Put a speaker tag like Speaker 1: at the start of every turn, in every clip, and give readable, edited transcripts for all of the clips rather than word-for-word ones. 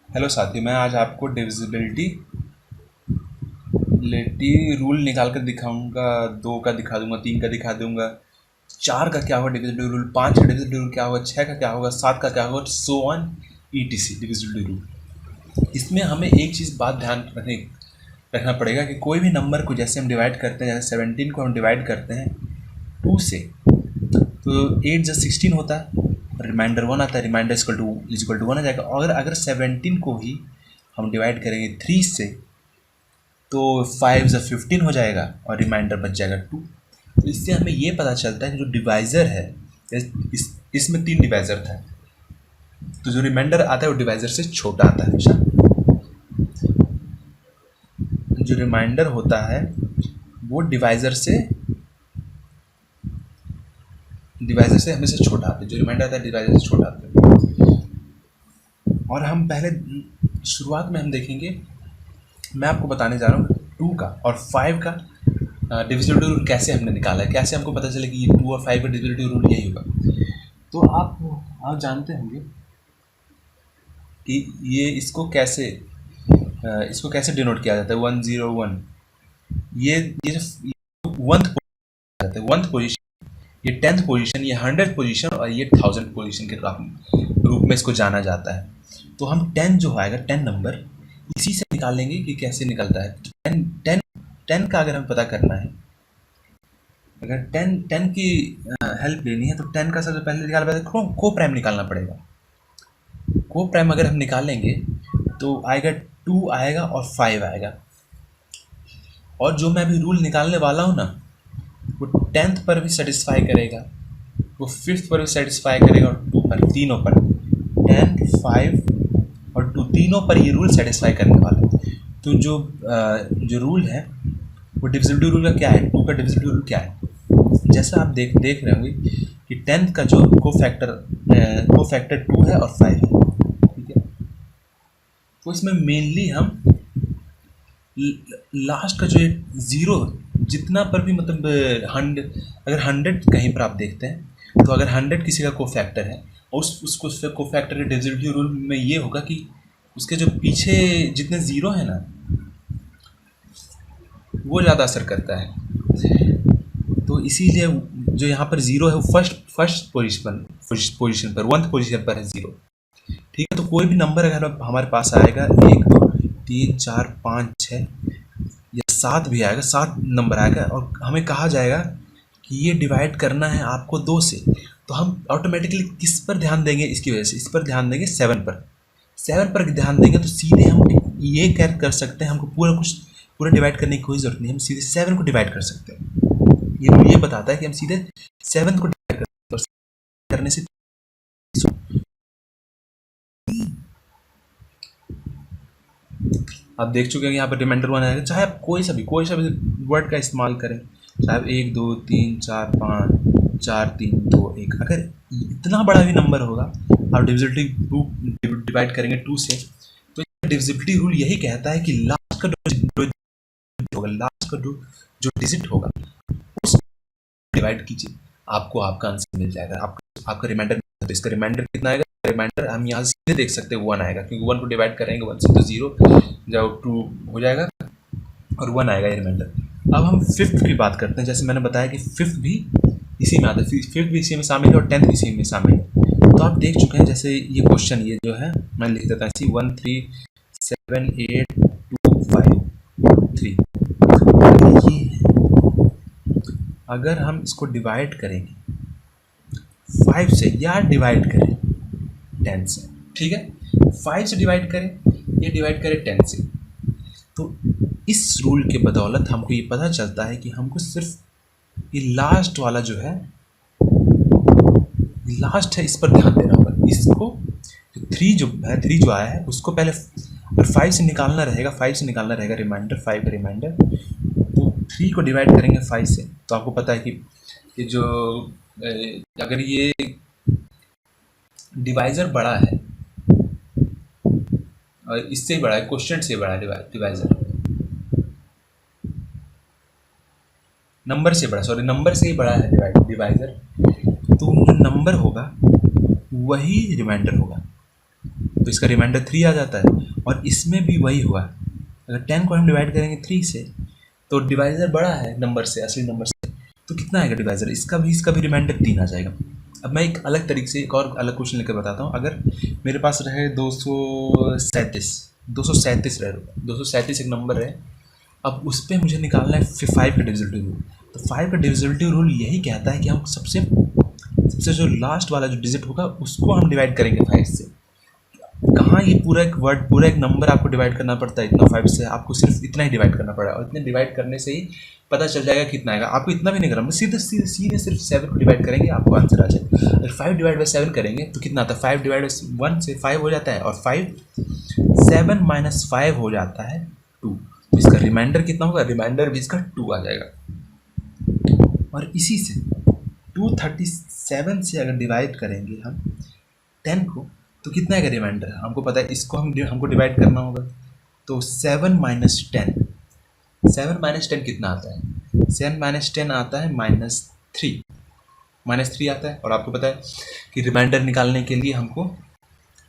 Speaker 1: Hello साथी, मैं आज आपको डिविजिबिलिटी रूल निकाल कर दिखाऊंगा। दो का दिखा दूंगा, तीन का दिखा दूंगा, चार का क्या होगा डिविजिबिलिटी रूल, पाँच का डिविजिबिलिटी रूल क्या होगा, छः का क्या होगा, सात का क्या होगा, so on etc divisibility rule. इसमें हमें एक चीज़ बात ध्यान रखना पड़ेगा कि कोई भी नंबर को जैसे हम डिवाइड करते हैं, जैसे 17 को हम डिवाइड करते हैं 2 से, तो 8 जब 16 होता है, रिमाइंडर 1 आता है, रिमाइंडर इक्वल टू 1 आ जाएगा। और अगर 17 को ही हम डिवाइड करेंगे 3 से, तो 5 जब 15 हो जाएगा और रिमाइंडर बच जाएगा 2। तो इससे हमें ये पता चलता है कि जो डिवाइज़र है, इसमें 3 डिवाइज़र था, तो जो रिमाइंडर आता है वो डिवाइज़र से छोटा आता है हमेशा। जो रिमाइंडर होता है वो डिवाइज़र से हमेशा छोटा आता है। जो रिमाइंडर आता है डिवाइज़र से छोटा आता है। और हम पहले शुरुआत में हम देखेंगे, मैं आपको बताने जा रहा हूँ 2 का और 5 का डिविजिबिलिटी रूल कैसे हमने निकाला है, कैसे हमको पता चले कि ये 2 और 5 का डिविजिबिलिटी रूल यही होगा। तो आप जानते होंगे कि ये इसको कैसे डिनोट किया जाता है। 101, ये जो वंथ पोजीशन, ये 10th पोजीशन, ये 100th पोजीशन और ये 1000th पोजीशन के रूप में इसको जाना जाता है। तो हम 10 जो आएगा, 10 नंबर, इसी से निकालेंगे कि कैसे निकलता है। तो 10 का अगर हमें पता करना है, अगर 10 की हेल्प लेनी है, तो 10 का सबसे पहले निकाल को प्राइम निकालना पड़ेगा। को प्राइम अगर हम निकालेंगे तो आएगा 2 आएगा और 5 आएगा। और जो मैं अभी रूल निकालने वाला हूँ ना, वो 10th पर भी सेटिस्फाई करेगा, वो 5th पर भी सेटिस्फाई करेगा और 2 पर, तीनों पर, 10, 5 और 2 तीनों पर ये रूल सेटिस्फाई करने वाला है। तो जो रूल है वो डिविजिबिलिटी रूल का क्या है, 2 का डिविजिबिलिटी रूल क्या है। जैसा आप देख रहे होंगे कि 10th का जो को फैक्टर 2 है और 5 है, ठीक है। तो इसमें मेनली हम लास्ट का जो ज़ीरो, जितना पर भी मतलब 100, अगर 100 कहीं पर आप देखते हैं, तो अगर 100 किसी का को फैक्टर है और उसको को फैक्टर के डिविजिबिलिटी रूल में ये होगा कि उसके जो पीछे जितने ज़ीरो है ना, वो ज़्यादा असर करता है। तो इसीलिए जो यहाँ पर ज़ीरो है वो फर्स्ट पोजीशन पर, 1th पोजीशन पर है ज़ीरो, ठीक है। तो कोई भी नंबर अगर हमारे पास आएगा, 1 2 3 4 5 6 या 7 भी आएगा, 7 नंबर आएगा और हमें कहा जाएगा कि ये डिवाइड करना है आपको 2 से, तो हम ऑटोमेटिकली किस पर ध्यान देंगे, इसकी वजह से इस पर ध्यान देंगे, 7 पर। 7 पर ध्यान देंगे तो सीधे हम ये कर सकते हैं, हमको पूरा डिवाइड करने की कोई ज़रूरत नहीं, हम सीधे 7 को डिवाइड कर सकते हैं। ये बताता है कि हम सीधे 7 को डिवाइड करने से आप देख चुके हैं कि यहाँ पर रिमाइंडर 1 आएगा। चाहे आप कोई सा भी वर्ड का इस्तेमाल करें, चाहे आप 1 2 3 4 5 4 3 2 1, अगर इतना बड़ा भी नंबर होगा, आप डिविजिबिलिटी डिवाइड करेंगे 2 से, तो डिविजिबिलिटी रूल यही कहता है कि लास्ट का जो डिजिट होगा उस डिवाइड कीजिए, आपको आपका आंसर मिल जाएगा, आपका रिमाइंडर। तो इसका रिमाइंडर कितना आएगा, रिमाइंडर हम यहाँ सीधे देख सकते हैं 1 आएगा, क्योंकि 1 को डिवाइड करेंगे 1 से तो 0, जब 2 हो जाएगा और 1 आएगा रिमाइंडर। अब हम 5th की बात करते हैं। जैसे मैंने बताया कि 5th भी इसी में आता है, 5th भी इसी में शामिल है और 10th भी इसी में शामिल है। तो आप देख चुके हैं, जैसे ये क्वेश्चन, ये जो है मैं लिख देता हूँ 1 3 7 8 2 5 3। अगर हम इसको डिवाइड करेंगे 5 से या डिवाइड करें 10 से, ठीक है, 5 से डिवाइड करें या डिवाइड करें 10 से, तो इस रूल के बदौलत हमको ये पता चलता है कि हमको सिर्फ ये लास्ट वाला जो है, लास्ट है, इस पर ध्यान देना होगा। इसको 3 जो आया है उसको पहले, और 5 से निकालना रहेगा रिमाइंडर, 5 का रिमाइंडर। तो 3 को डिवाइड करेंगे 5 से, तो आपको पता है कि ये जो अगर ये डिवाइज़र बड़ा है और इससे बड़ा है, क्वेश्चन से बड़ा है डिवाइज़र, नंबर से ही बड़ा है डिवाइज़र, तो जो नंबर होगा वही रिमाइंडर होगा। तो इसका रिमाइंडर 3 आ जाता है। और इसमें भी वही हुआ, अगर 10 को हम डिवाइड करेंगे 3 से तो डिवाइजर बड़ा है नंबर से, असली नंबर से, तो कितना आएगा डिवाइजर, इसका भी रिमाइंडर 3 आ जाएगा। अब मैं एक अलग तरीके से एक और अलग क्वेश्चन लेकर बताता हूँ। अगर मेरे पास रहे 237 रहे, 237 एक नंबर है, अब उस पर मुझे निकालना है 5 का डिविजिबिलिटी रूल। तो 5 का डिविजिबिलिटी रूल यही कहता है कि हम सबसे जो लास्ट वाला जो डिजिट होगा उसको हम डिवाइड करेंगे 5 से। कहाँ ये पूरा एक नंबर आपको डिवाइड करना पड़ता है इतना 5 से, आपको सिर्फ इतना ही डिवाइड करना पड़ेगा, और इतने डिवाइड करने से ही पता चल जाएगा कितना आएगा। आपको इतना भी नहीं करना, सीधे सिर्फ 7 को डिवाइड करेंगे आपको आंसर आ जाएगा। अगर 5 डिवाइड बाई 7 करेंगे तो कितना आता है, 5 डिवाइड बाई 1 से 5 हो जाता है, और 7 माइनस 5 हो जाता है 2। तो इसका रिमाइंडर कितना होगा, रिमाइंडर भी इसका 2 आ जाएगा। और इसी से 237 से अगर डिवाइड करेंगे हम 10 को तो कितना आएगा रिमाइंडर, हमको पता है, इसको हमको डिवाइड करना होगा। तो 7 माइनस 10 कितना आता है, 7 माइनस 10 आता है -3 आता है। और आपको पता है कि रिमाइंडर निकालने के लिए हमको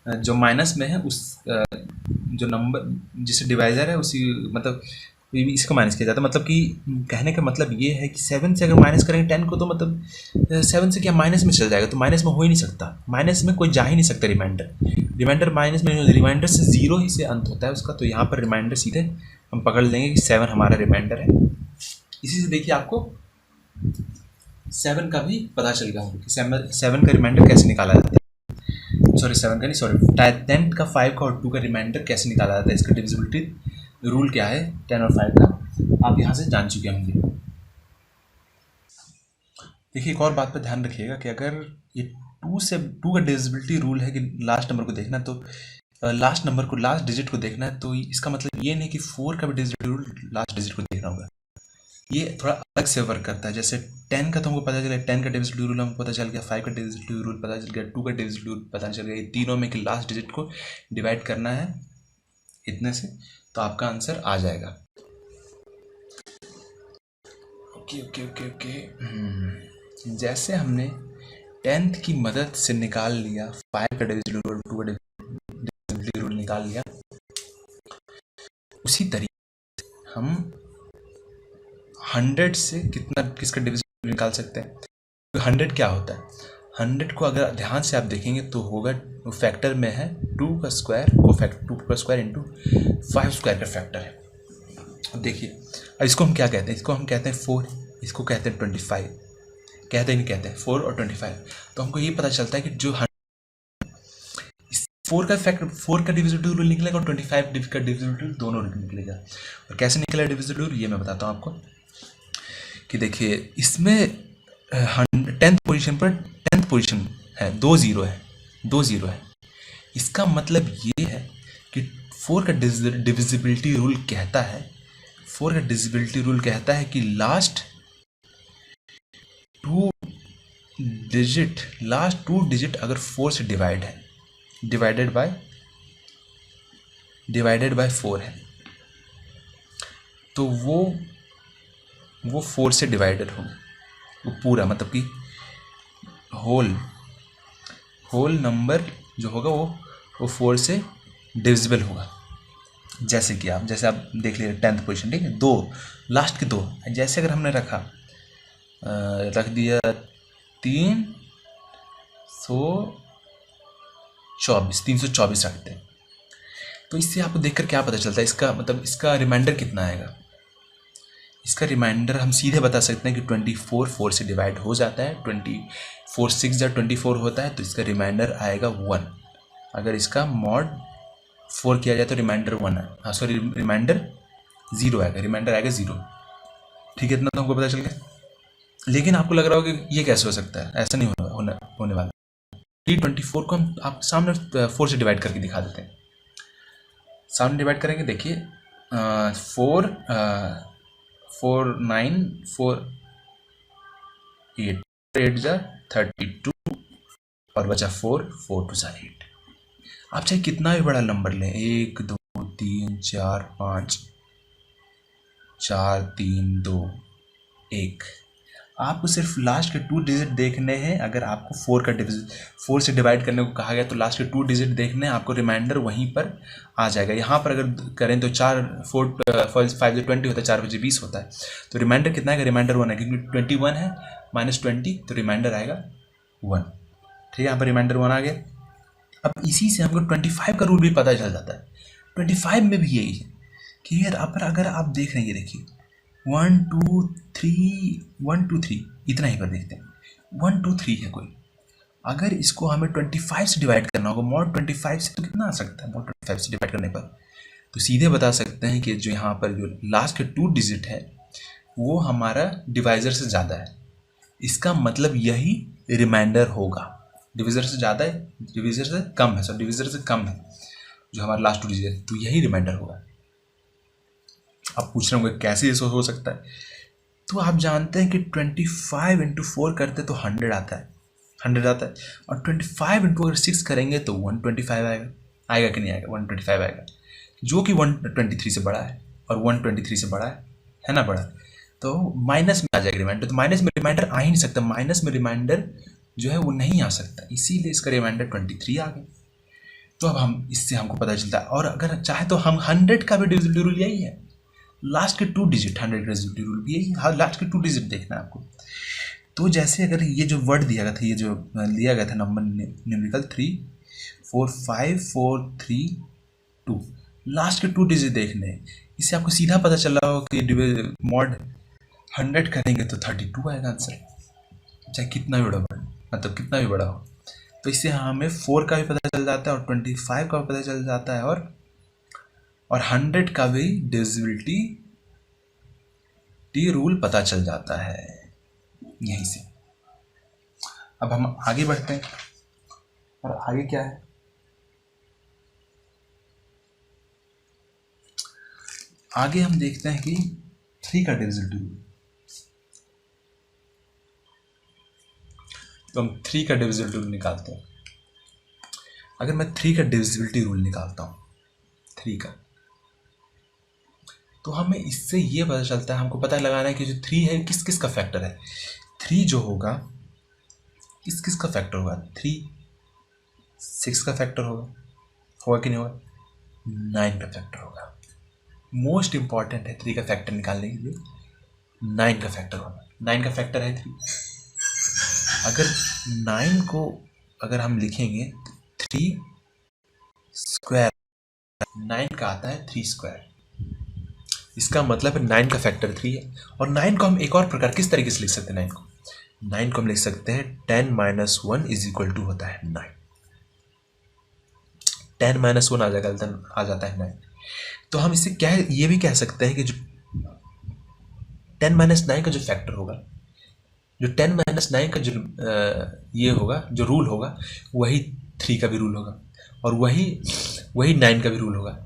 Speaker 1: जो माइनस में है उस जो नंबर जिससे डिवाइजर है उसी मतलब इसको माइनस किया जाता है। मतलब कि कहने का मतलब ये है कि 7 से अगर माइनस करेंगे 10 को तो मतलब 7 से क्या माइनस में चल जाएगा, तो माइनस में हो ही नहीं सकता, माइनस में कोई जा ही नहीं सकता। रिमाइंडर माइनस में, रिमाइंडर से 0 ही से अंत होता है उसका। तो यहाँ पर रिमाइंडर सीधे हम पकड़ लेंगे कि 7 हमारा रिमाइंडर है। इसी से देखिए आपको 7 का भी पता चल गया होगा कि 7 का रिमाइंडर कैसे निकाला जाता है। 10 का 5 का और 2 का रिमाइंडर कैसे निकाला जाता है, इसका डिविजिबिलिटी रूल क्या है 10 और 5 का, आप यहाँ से जान चुके होंगे। देखिए एक और बात पर ध्यान रखिएगा कि अगर ये 2 का डिविजिबिलिटी रूल है कि लास्ट नंबर को देखना, तो लास्ट डिजिट को देखना है, तो इसका मतलब ये नहीं कि 4 का भी डिविजिबिलिटी रूल लास्ट डिजिट को देखना होगा। ये थोड़ा अलग से वर्क करता है। जैसे 10 का तो हमको पता चल गया, 10 का डिविजिबिलिटी रूल हमको पता चल गया, 5 का डिविजिबिलिटी रूल पता चल गया, 2 का डिविजिबिलिटी रूल पता चल गया। ये तीनों में कि लास्ट डिजिट को डिवाइड करना है इतने से, तो आपका आंसर आ जाएगा। ओके। जैसे हमने 10th की मदद से निकाल लिया 5 का डिविजिबिलिटी रूल, 2 का डिविजिबिलिटी रूल निकाल लिया, उसी तरीके से हम 100 से किसका डिविजिबिलिटी निकाल सकते हैं। तो 100 क्या होता है, 100 को अगर ध्यान से आप देखेंगे तो होगा फैक्टर में है 2 का स्क्वायर इंटू 5 स्क्वायर का फैक्टर है। अब देखिए, अब इसको हम क्या कहते हैं, इसको हम कहते हैं 4, इसको कहते हैं 25, कहते हैं 4 और 25। तो हमको ये पता चलता है कि जो 4 का डिविजिबिलिटी रूल निकलेगा और 25 का डिविजिबिलिटी रूल दोनों निकलेगा। और कैसे निकलेगा डिविजिबिलिटी रूल ये मैं बताता हूँ आपको कि देखिए इसमें 10th पोजीशन है, 2 0 है। इसका मतलब ये है कि 4 का डिविजिबिलिटी रूल कहता है कि लास्ट टू डिजिट अगर 4 से डिवाइडेड बाय 4 है, तो वो 4 से डिवाइडेड होगा, वो पूरा मतलब कि होल नंबर जो होगा वो 4 से डिविजिबल होगा। जैसे आप देख लीजिए 10th पोजीशन, ठीक है, 2 लास्ट के 2, जैसे अगर हमने रख दिया 324 रखते हैं, तो इससे आपको देखकर क्या पता चलता है, इसका मतलब इसका रिमाइंडर कितना आएगा। इसका रिमाइंडर हम सीधे बता सकते हैं कि 24 4 से डिवाइड हो जाता है, 24 6 या 24 होता है, तो इसका रिमाइंडर आएगा 1। अगर इसका मॉड 4 किया जाए तो रिमाइंडर 1 है, रिमाइंडर 0 आएगा 0। ठीक है, इतना तो हमको पता चल गया। लेकिन आपको लग रहा होगा कि ये कैसे हो सकता है, ऐसा नहीं होने वाला। 24 को हम आप सामने 4 से डिवाइड करके दिखा देते हैं। सामने डिवाइड करेंगे, देखिए 4 9 4 8 8 32 और बचा 4 4 2 8। आप चाहे कितना भी बड़ा नंबर लें, 1 2 3 4 5 4 3 2 1, आपको सिर्फ लास्ट के 2 डिजिट देखने हैं। अगर आपको 4 से डिवाइड करने को कहा गया तो लास्ट के 2 डिजिट देखने हैं, आपको रिमाइंडर वहीं पर आ जाएगा। यहाँ पर अगर करें तो 5 से 20 होता है, 4 बजे 20 होता है, तो रिमाइंडर कितना है? रिमाइंडर 1 है, क्योंकि 21 है -20, तो रिमाइंडर आएगा 1। ठीक है, यहाँ पर रिमाइंडर 1 आ गया। अब इसी से हमको 25 का रूल भी पता चल जाता है। 25 में भी यही है कि यार अगर आप देख रहे हैं, ये देखिए 1 2 3 1 2 3 इतना ही पर देखते हैं, 1 2 3 है कोई। अगर इसको हमें 25 से डिवाइड करना होगा, मॉड 25 से, तो कितना आ सकता है मॉड 25 से डिवाइड करने पर? तो सीधे बता सकते हैं कि जो यहाँ पर जो लास्ट के 2 डिजिट है वो हमारा डिवाइजर से ज़्यादा है। इसका मतलब यही रिमाइंडर होगा। डिविजर से ज़्यादा है, डिविजर से कम है, सॉरी डिविजर से कम है जो हमारा लास्ट 2 डिजिट है, तो यही रिमाइंडर होगा। आप पूछ रहे होंगे कैसे ये हो सकता है? तो आप जानते हैं कि 25 × 4 करते तो 100 आता है, 100 आता है, और 25 × अगर 6 करेंगे तो 125 आएगा। आएगा कि नहीं आएगा? 125 आएगा, जो कि 123 से बड़ा है, और 123 से बड़ा है ना, बड़ा। तो माइनस में आ जाएगा रिमाइंडर, तो माइनस में रिमाइंडर आ ही नहीं सकता, माइनस में रिमाइंडर जो है वो नहीं आ सकता, इसीलिए इसका रिमाइंडर 23 आ गया। तो अब हम इससे हमको पता चलता है। और अगर चाहे तो हम 100 का भी डिविजिबिलिटी रूल यही है, लास्ट के 2 डिजिट 100 का डिविजिबिलिटी रूल भी यही, हाँ लास्ट के 2 डिजिट देखना है आपको। तो जैसे अगर ये जो वर्ड दिया गया था, ये जो लिया गया था नंबर न्यूमेरिकल 3 4 5 4 3 2, लास्ट के 2 डिजिट देखने हैं। इससे आपको सीधा पता चल रहा हो कि मॉड 100 करेंगे तो 32 आएगा आंसर, चाहे कितना भी बड़ा हो, मतलब कितना भी बड़ा हो। तो इससे हमें 4 का भी पता चल जाता है, और 25 का भी पता चल जाता है, और 100 का भी डिविजिबिलिटी रूल पता चल जाता है यहीं से। अब हम आगे बढ़ते हैं, और आगे क्या है? आगे हम देखते हैं कि 3 का डिविजिबिलिटी रूल। तो हम 3 का डिविजिबिलिटी रूल निकालते हैं। अगर मैं 3 का डिविजिबिलिटी रूल निकालता हूँ, 3 का, तो हमें इससे ये पता चलता है, हमको पता लगाना है कि जो 3 है किस किस का फैक्टर है। 3 जो होगा किस किस का फैक्टर होगा? 3 6 का फैक्टर होगा कि नहीं होगा? 9 का फैक्टर होगा। मोस्ट इंपॉर्टेंट है 3 का फैक्टर निकालने के लिए, 9 का फैक्टर होगा। 9 का फैक्टर है 3। अगर 9 को अगर हम लिखेंगे 3 स्क्वायर, 9 का आता है 3 स्क्वायर, इसका मतलब है 9 का फैक्टर 3 है। और 9 को हम एक और प्रकार किस तरीके से लिख सकते हैं? 9 को हम लिख सकते हैं 10 - 1 = होता है 9। 10 - 1 आ जाता है 9। तो हम इससे क्या ये भी कह सकते हैं कि जो 10 - 9 का जो फैक्टर होगा, जो 10 - 9 का जो ये होगा, जो रूल होगा, वही 3 का भी रूल होगा, और वही 9 का भी रूल होगा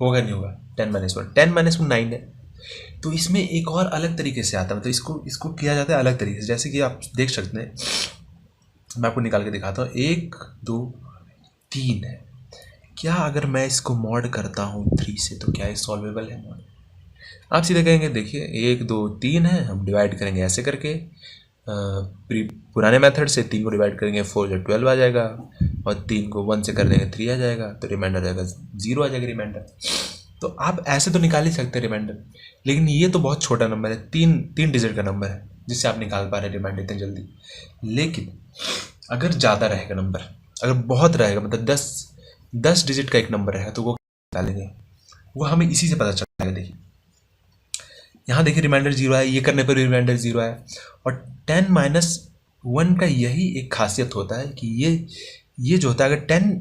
Speaker 1: नहीं होगा? 10 - 1 9 है। तो इसमें एक और अलग तरीके से आता है, मतलब इसको किया जाता है अलग तरीके से। जैसे कि आप देख सकते हैं, मैं आपको निकाल के दिखाता हूँ। 1 2 3 है, क्या अगर मैं इसको मॉड करता हूँ 3 से, तो क्या ये सॉल्वेबल है मॉड? आप सीधे कहेंगे, देखिए 1 2 3 है, हम डिवाइड करेंगे ऐसे करके, पुराने मेथड से 3 को डिवाइड करेंगे 4 से 12 आ जाएगा, और 3 को 1 से कर देंगे 3 आ जाएगा, तो रिमाइंडर आ जाएगा 0 आ जाएगा रिमाइंडर। तो आप ऐसे तो निकाल ही सकते हैं रिमाइंडर, लेकिन ये तो बहुत छोटा नंबर है, 3 डिजिट का नंबर है, जिससे आप निकाल पा रहे हैं रिमाइंडर इतनी जल्दी। लेकिन अगर ज़्यादा रहेगा नंबर, अगर बहुत रहेगा, मतलब 10 डिजिट का एक नंबर रहेगा, तो वो निकालेंगे, वो हमें इसी से पता चल जाएगा। देखिए यहाँ देखिए रिमाइंडर 0 है, ये करने पर रिमाइंडर 0 है। और 10 - 1 का यही एक खासियत होता है कि ये जो होता है,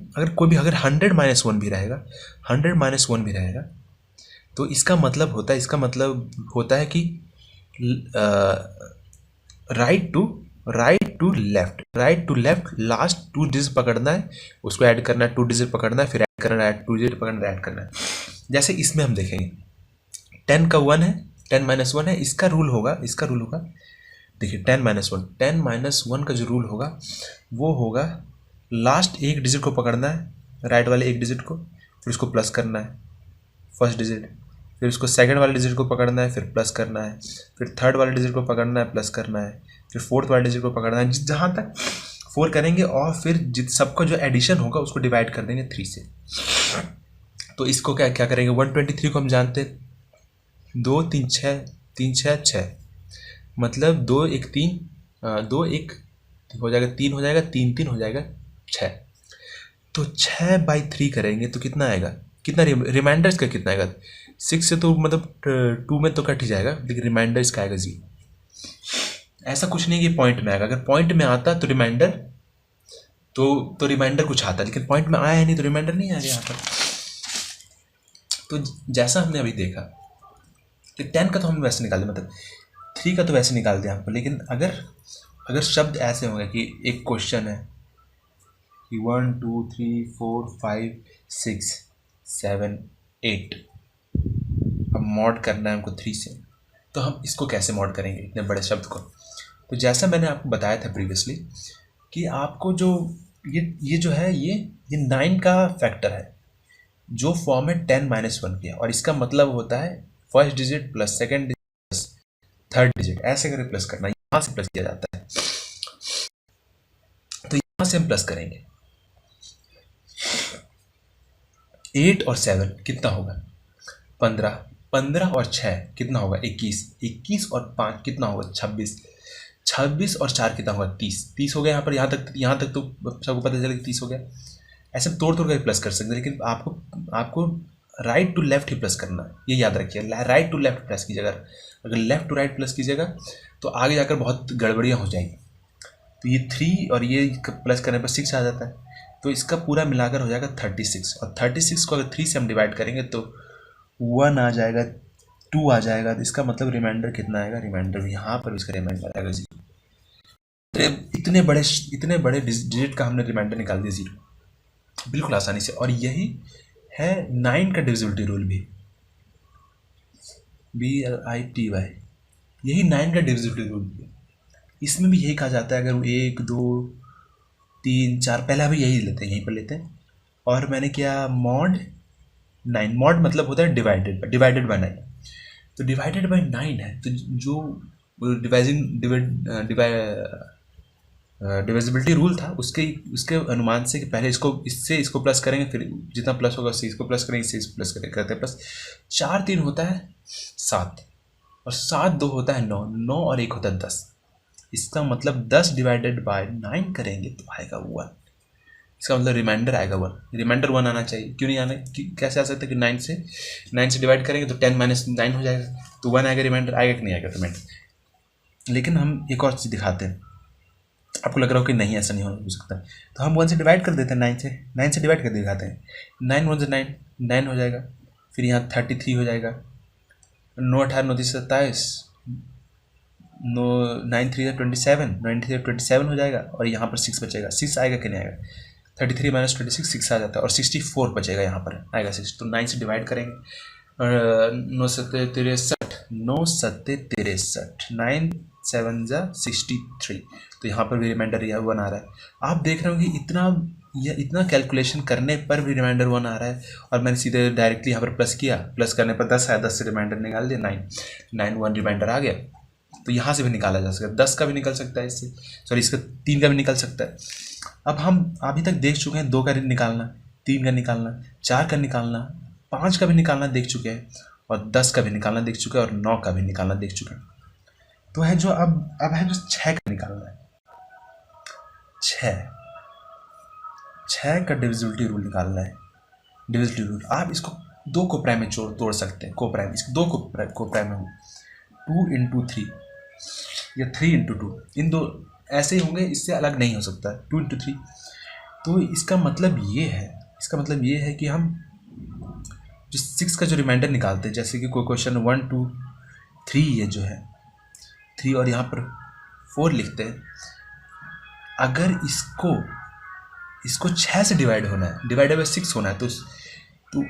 Speaker 1: अगर कोई भी अगर 100 - 1 भी रहेगा, 100 - 1 भी रहेगा, तो इसका मतलब होता है कि right to left last 2 digit पकड़ना है, उसको ऐड करना है, 2 डिजिट पकड़ना है, फिर ऐड करना है, 2 डिजिट पकड़ना है, ऐड करना है। जैसे इसमें हम देखेंगे 10 का 1 है, 10 - 1 है, इसका रूल होगा, देखिए 10 - 1 का जो रूल होगा वो होगा लास्ट एक डिजिट को पकड़ना है, राइट वाले एक डिजिट को, फिर उसको प्लस करना है, फर्स्ट डिजिट, फिर उसको सेकंड वाले डिजिट को पकड़ना है, फिर प्लस करना है, फिर थर्ड वाले डिजिट को पकड़ना है, प्लस करना है, फिर फोर्थ वाले डिजिट को पकड़ना है, जहाँ तक 4 करेंगे, और फिर जित सबका जो एडिशन होगा उसको डिवाइड कर देंगे 3 से। तो इसको क्या क्या करेंगे, 123 को हम जानते हैं 2 3 6 3 6 6, मतलब 2 1 3 2 1 हो जाएगा, 3 हो जाएगा, 3 3 हो जाएगा 6। तो 6/3 करेंगे तो कितना आएगा, कितना रिमाइंडर्स का कितना आएगा, 6 से तो मतलब 2 में तो कट ही जाएगा, लेकिन रिमाइंडर्स का आएगा 0। ऐसा कुछ नहीं कि पॉइंट में आएगा, अगर पॉइंट में आता तो रिमाइंडर तो रिमाइंडर कुछ आता, लेकिन पॉइंट में आया है नहीं तो रिमाइंडर नहीं आ गया यहाँ पर। तो जैसा हमने अभी देखा कि 10 का तो हम वैसे निकाल दें, मतलब 3 का तो वैसे निकाल दिया आपको, लेकिन अगर शब्द ऐसे होंगे कि एक क्वेश्चन है कि 1 2 3 4 5 6 7 8, अब मॉड करना है हमको 3 से, तो हम इसको कैसे मॉड करेंगे इतने बड़े शब्द को। तो जैसा मैंने आपको बताया था प्रीवियसली कि आपको जो ये जो है ये 9 का फैक्टर है, जो फॉर्म है 10 - 1 की है, और इसका मतलब होता है first digit plus second digit plus third digit, ऐसे करके प्लस करना, यहाँ से प्लस किया जाता है। तो यहाँ से हम प्लस करेंगे 8 और 7 कितना होगा 15, 15 और 6 कितना होगा 21, 21 और 5 कितना होगा 26, 26 और 4 कितना होगा 30, 30 हो गया यहाँ पर, यहाँ तक तो सबको पता चला कि 30 हो गया। ऐसे तोड़ कर प्लस कर सकते हैं, लेकिन आपको राइट टू लेफ्ट ही प्लस करना है, ये याद रखिए, राइट टू लेफ्ट प्लस कीजिएगा। अगर लेफ्ट टू राइट प्लस कीजिएगा तो आगे जाकर बहुत गड़बड़ियाँ हो जाएंगी। तो ये 3 और ये प्लस करने पर 6 आ जाता है, तो इसका पूरा मिलाकर हो जाएगा 36, और 36 को अगर 3 से हम डिवाइड करेंगे तो 1 आ जाएगा, 2 आ जाएगा, तो इसका मतलब रिमाइंडर कितना आएगा, रिमाइंडर यहाँ पर इसका रिमाइंडर आएगा 0। इतने बड़े डिजिट का हमने रिमाइंडर निकाल दिया 0 बिल्कुल आसानी से। और यही है 9 का डिविजिबिलिटी रूल भी, BLITY, यही 9 का डिविजिबिलिटी रूल भी। इसमें भी यही कहा जाता है, अगर 1 2 3 4, पहले अभी यही लेते हैं, यहीं पर लेते हैं, और मैंने किया मॉड 9, मॉड मतलब होता है डिवाइडेड बाय 9, तो डिवाइडेड बाय 9 है, तो जो डिविजिबिलिटी रूल था उसके अनुमान से कि पहले इसको प्लस करेंगे, फिर जितना प्लस होगा उससे इसको प्लस करेंगे, इससे इसको प्लस करेंगे, करते हैं प्लस। 4 3 होता है 7, और 7 2 होता है 9, 9 और 1 होता है 10। इसका मतलब 10 डिवाइडेड बाय 9 करेंगे तो आएगा 1, इसका मतलब रिमाइंडर आएगा 1, रिमाइंडर 1 आना चाहिए। क्यों नहीं आना, कैसे आ सकता है कि 9 से डिवाइड करेंगे तो 10 - 9 हो जाएगा, तो 1 आएगा, रिमाइंडर आएगा कि नहीं आएगा रिमाइंडर। लेकिन हम एक और चीज़ दिखाते हैं, आपको लग रहा हो कि नहीं ऐसा नहीं हो सकता, तो हम 1 से डिवाइड कर देते हैं, 9 से डिवाइड कर दिखाते हैं, 9 1 से 9 हो जाएगा, फिर यहाँ 33 हो जाएगा, 9 18 9 30 27, 9 3 27, 9 3 27 हो जाएगा, और यहाँ पर 6 बचेगा, 6 आएगा कि नहीं आएगा, 33 - 26 6 आ जाता है, और 64 बचेगा, यहाँ पर आएगा 6, तो 9 से डिवाइड करेंगे, 9 7 63, 9 7 63, 9 7 जा 63, तो यहाँ पर भी रिमाइंडर 1 आ रहा है। आप देख रहे हो कि इतना कैलकुलेशन करने पर भी रिमाइंडर 1 आ रहा है, और मैंने सीधे डायरेक्टली यहाँ पर प्लस किया, प्लस करने पर 10 आया, 10 से रिमाइंडर निकाल दिया, 9 1 रिमाइंडर आ गया। तो यहाँ से भी निकाला जा सकता है, 10 का भी निकल सकता है इससे, सॉरी इसका 3 का भी निकल सकता है। अब हम अभी तक देख चुके हैं 2 का निकालना, 3 का निकालना, 4 का निकालना, 5 का भी निकालना देख चुके हैं, और 10 का भी निकालना देख चुके हैं, और 9 का भी निकालना देख चुके हैं। तो है जो अब है जो 6 का निकालना है, 6 का डिविजिबिलिटी रूल निकालना है। डिविजिबिलिटी रूल आप इसको 2 कोप्राइम में तोड़ सकते हैं, कोप्राइम, इसको 2 कोप्राइम में 2 × 3 या 3 × 2, इन 2 ऐसे ही होंगे, इससे अलग नहीं हो सकता, 2 × 3। तो इसका मतलब ये है कि हम जो 6 का जो रिमाइंडर निकालते हैं, जैसे कि कोई क्वेश्चन 1 2 3 ये जो है 3 और यहाँ पर 4 लिखते हैं, अगर इसको 6 से डिवाइड होना है, डिवाइडेड बाय 6 होना है, तो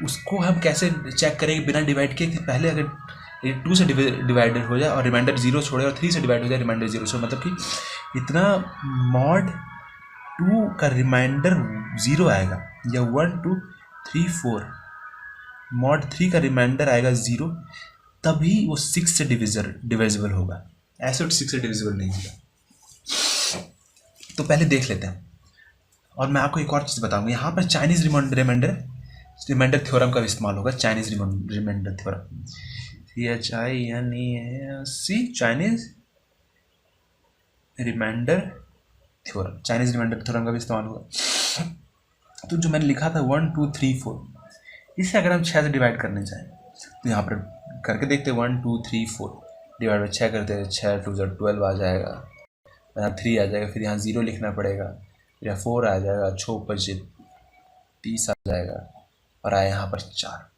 Speaker 1: उसको हम कैसे चेक करेंगे बिना डिवाइड किए, कि पहले अगर 2 से डिवाइडेड हो जाए और रिमाइंडर 0 छोड़े, और 3 से डिवाइड हो जाए रिमाइंडर 0 छोड़े, मतलब कि इतना मॉड 2 का रिमाइंडर 0 आएगा, या 1 2 3 4 मॉड 3 का रिमाइंडर आएगा 0, तभी वो 6 से डिविजिबल होगा, ऐसे 6 से डिविजिबल नहीं होगा। तो पहले देख लेते हैं। और मैं आपको एक और चीज़ बताऊंगा, यहाँ पर चाइनीज रिमाइंडर थ्योरम का इस्तेमाल होगा। Chinese reminder theorem, CHINEAC, Chinese reminder theorem, Chinese reminder theorem का भी इस्तेमाल होगा। तो जो मैंने लिखा था 1 2 3 4, इसे अगर हम 6 से डिवाइड करने चाहें तो यहाँ पर करके देखते हैं। 1 2 3 4 डिवाइड बाई 6 करते हैं, 6 2 12 आ जाएगा, यहाँ 3 आ जाएगा, फिर यहाँ 0 लिखना पड़ेगा, फिर यहाँ 4 आ जाएगा, 6 5 30 आ जाएगा, और आया यहाँ पर 4।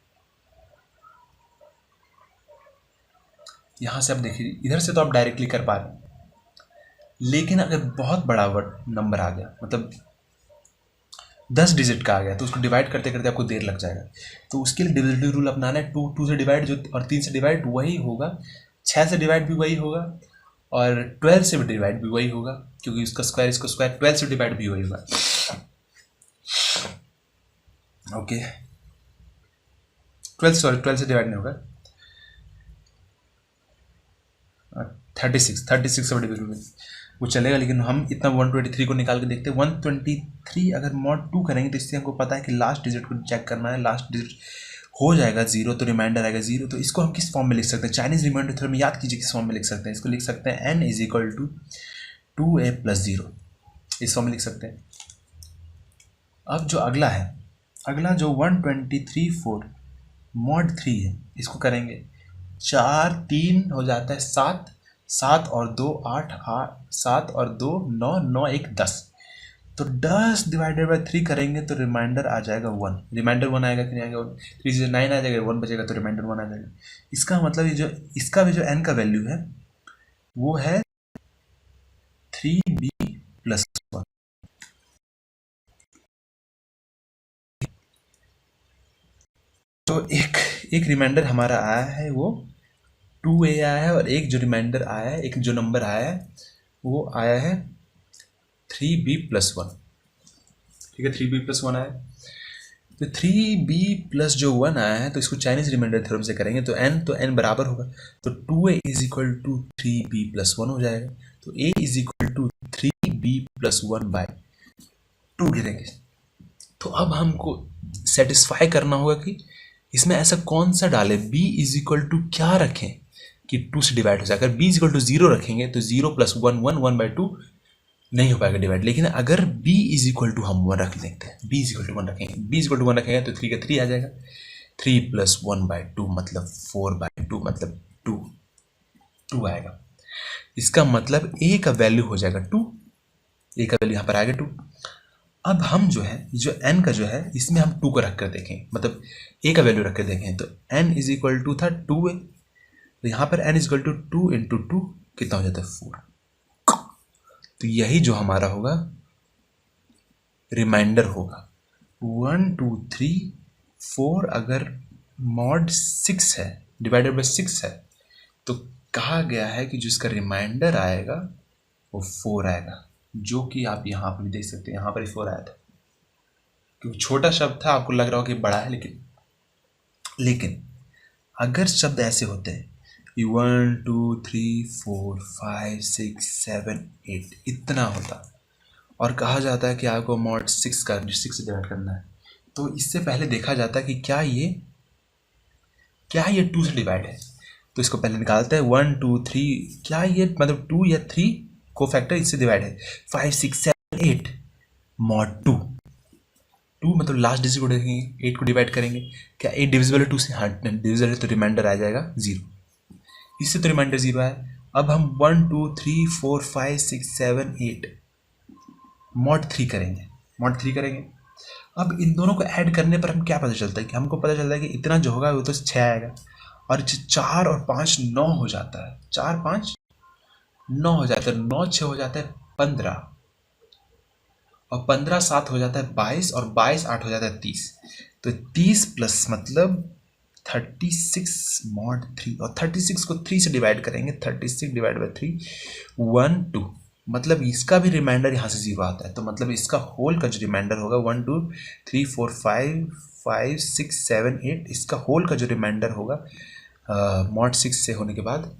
Speaker 1: यहाँ से आप देखिए, इधर से तो आप डायरेक्टली कर पा रहे हैं, लेकिन अगर बहुत बड़ा नंबर आ गया, मतलब 10 डिजिट का आ गया, तो उसको डिवाइड करते करते आपको देर लग जाएगा। तो उसके लिए डिविजिबिलिटी रूल अपनाना है। 2 से डिवाइड जो, और 3 से डिवाइड वही होगा, 6 से डिवाइड भी वही होगा, और 12 से भी डिवाइड भी वही होगा, क्योंकि उसका स्क्वायर इसका स्क्वायर, 12 से डिवाइड भी वही होगा। ओके, 12 से डिवाइड नहीं होगा, 36 से डिविजिबल वो चलेगा, लेकिन हम इतना 123 को निकाल के देखते हैं। 123 अगर मॉड 2 करेंगे तो इससे हमको पता है कि लास्ट डिजिट को चेक करना है, लास्ट डिजिट हो जाएगा 0 तो रिमाइंडर आएगा 0। तो इसको हम किस फॉर्म में लिख सकते हैं? चाइनीज रिमाइंडर थ्योरम में याद कीजिए किस फॉर्म में लिख सकते हैं। इसको लिख सकते हैं n = 2a + 0, इस फॉर्म में लिख सकते हैं। अब जो अगला है, अगला जो 123 मॉड 3 है, इसको करेंगे। 4 3 हो जाता है 7, 7 और 2 8, 7 और 2 9, 9 1 10। तो 10 डिवाइडेड बाई 3 करेंगे तो रिमाइंडर आ जाएगा 1। रिमाइंडर 1 आएगा कि नहीं आएगा? 3 से 9 आ जाएगा, 1 बचेगा तो रिमाइंडर 1 आ जाएगा। इसका मतलब ये जो इसका भी जो n का वैल्यू है वो है 3b + 1। तो एक रिमाइंडर हमारा आया है वो 2a आया है, और एक जो रिमाइंडर आया है, एक जो नंबर आया है वो आया है 3b + 1। ठीक है, 3b + 1 आया। तो 3b + जो 1 आया है, तो इसको चाइनीज रिमाइंडर थ्योरम से करेंगे तो n बराबर होगा, तो 2a = 3b + 1 हो जाएगा। तो a = 3b + 1/2 गिरेंगे। तो अब हमको सेटिस्फाई करना होगा कि इसमें ऐसा कौन सा डाले, b = क्या रखें कि 2 से डिवाइड हो जाए। अगर b = 0 रखेंगे तो 0 + 1 1 1/2 नहीं हो पाएगा डिवाइड। लेकिन अगर b = हम 1 रख देते हैं, b = 1 रखेंगे, b = 1 रखेंगे तो 3 का 3 आ जाएगा, 3 + 1/2 मतलब 4/2 मतलब 2 आएगा। इसका मतलब a का वैल्यू हो जाएगा 2, a का वैल्यू यहाँ पर आएगा 2। अब हम जो है, जो n का जो है, इसमें हम 2 को रख कर देखें, मतलब a का वैल्यू रख कर देखें, तो n = था 2a, तो यहाँ पर n = 2 × 2 कितना हो जाता है 4। तो यही जो हमारा होगा रिमाइंडर होगा 1 2 3 4। अगर मॉड 6 है, डिवाइडेड बाई 6 है, तो कहा गया है कि जो इसका रिमाइंडर आएगा वो 4 आएगा, जो कि आप यहाँ पर भी देख सकते हैं, यहाँ पर ही 4 आया था। क्योंकि छोटा शब्द था, आपको लग रहा हो कि बड़ा है, लेकिन अगर शब्द ऐसे होते हैं 1 2 3 4 5 6 7 8 इतना होता, और कहा जाता है कि आपको मॉड 6 का 6 से डिवाइड करना है, तो इससे पहले देखा जाता है कि क्या ये 2 से डिवाइड है। तो इसको पहले निकालते हैं 1 2 3, क्या ये मतलब 2 या 3 को फैक्टर इससे डिवाइड है। 5 6 7 8 मॉड 2 मतलब लास्ट डिजिट को देखेंगे, 8 को डिवाइड करेंगे, क्या 8 डिविजिबल है 2 से? हाँ डिविजिबल है, तो रिमाइंडर आ जाएगा 0। इससे तो रिमाइंडर 0 है। अब हम 1 2 3 4 5 6 7 8 मॉड 3 करेंगे। अब इन दोनों को ऐड करने पर हम क्या पता चलता है कि हमको पता चलता है कि इतना जो होगा वो तो 6 आएगा, और 4 और 5 9 हो जाता है, 4 5 9 हो जाता है, 9 6 हो जाता है 15, और 15 7 हो जाता है 22, और 22 8 हो जाता है 30। तो 30 प्लस मतलब 36 मॉड 3, और 36 को 3 से डिवाइड करेंगे, 36 डिवाइड बाई 3 1 2, मतलब इसका भी रिमाइंडर यहाँ से 0 आता है। तो मतलब इसका होल का जो रिमाइंडर होगा 1 2 3 4 5 5678, इसका होल का जो रिमाइंडर होगा मॉड 6 से होने के बाद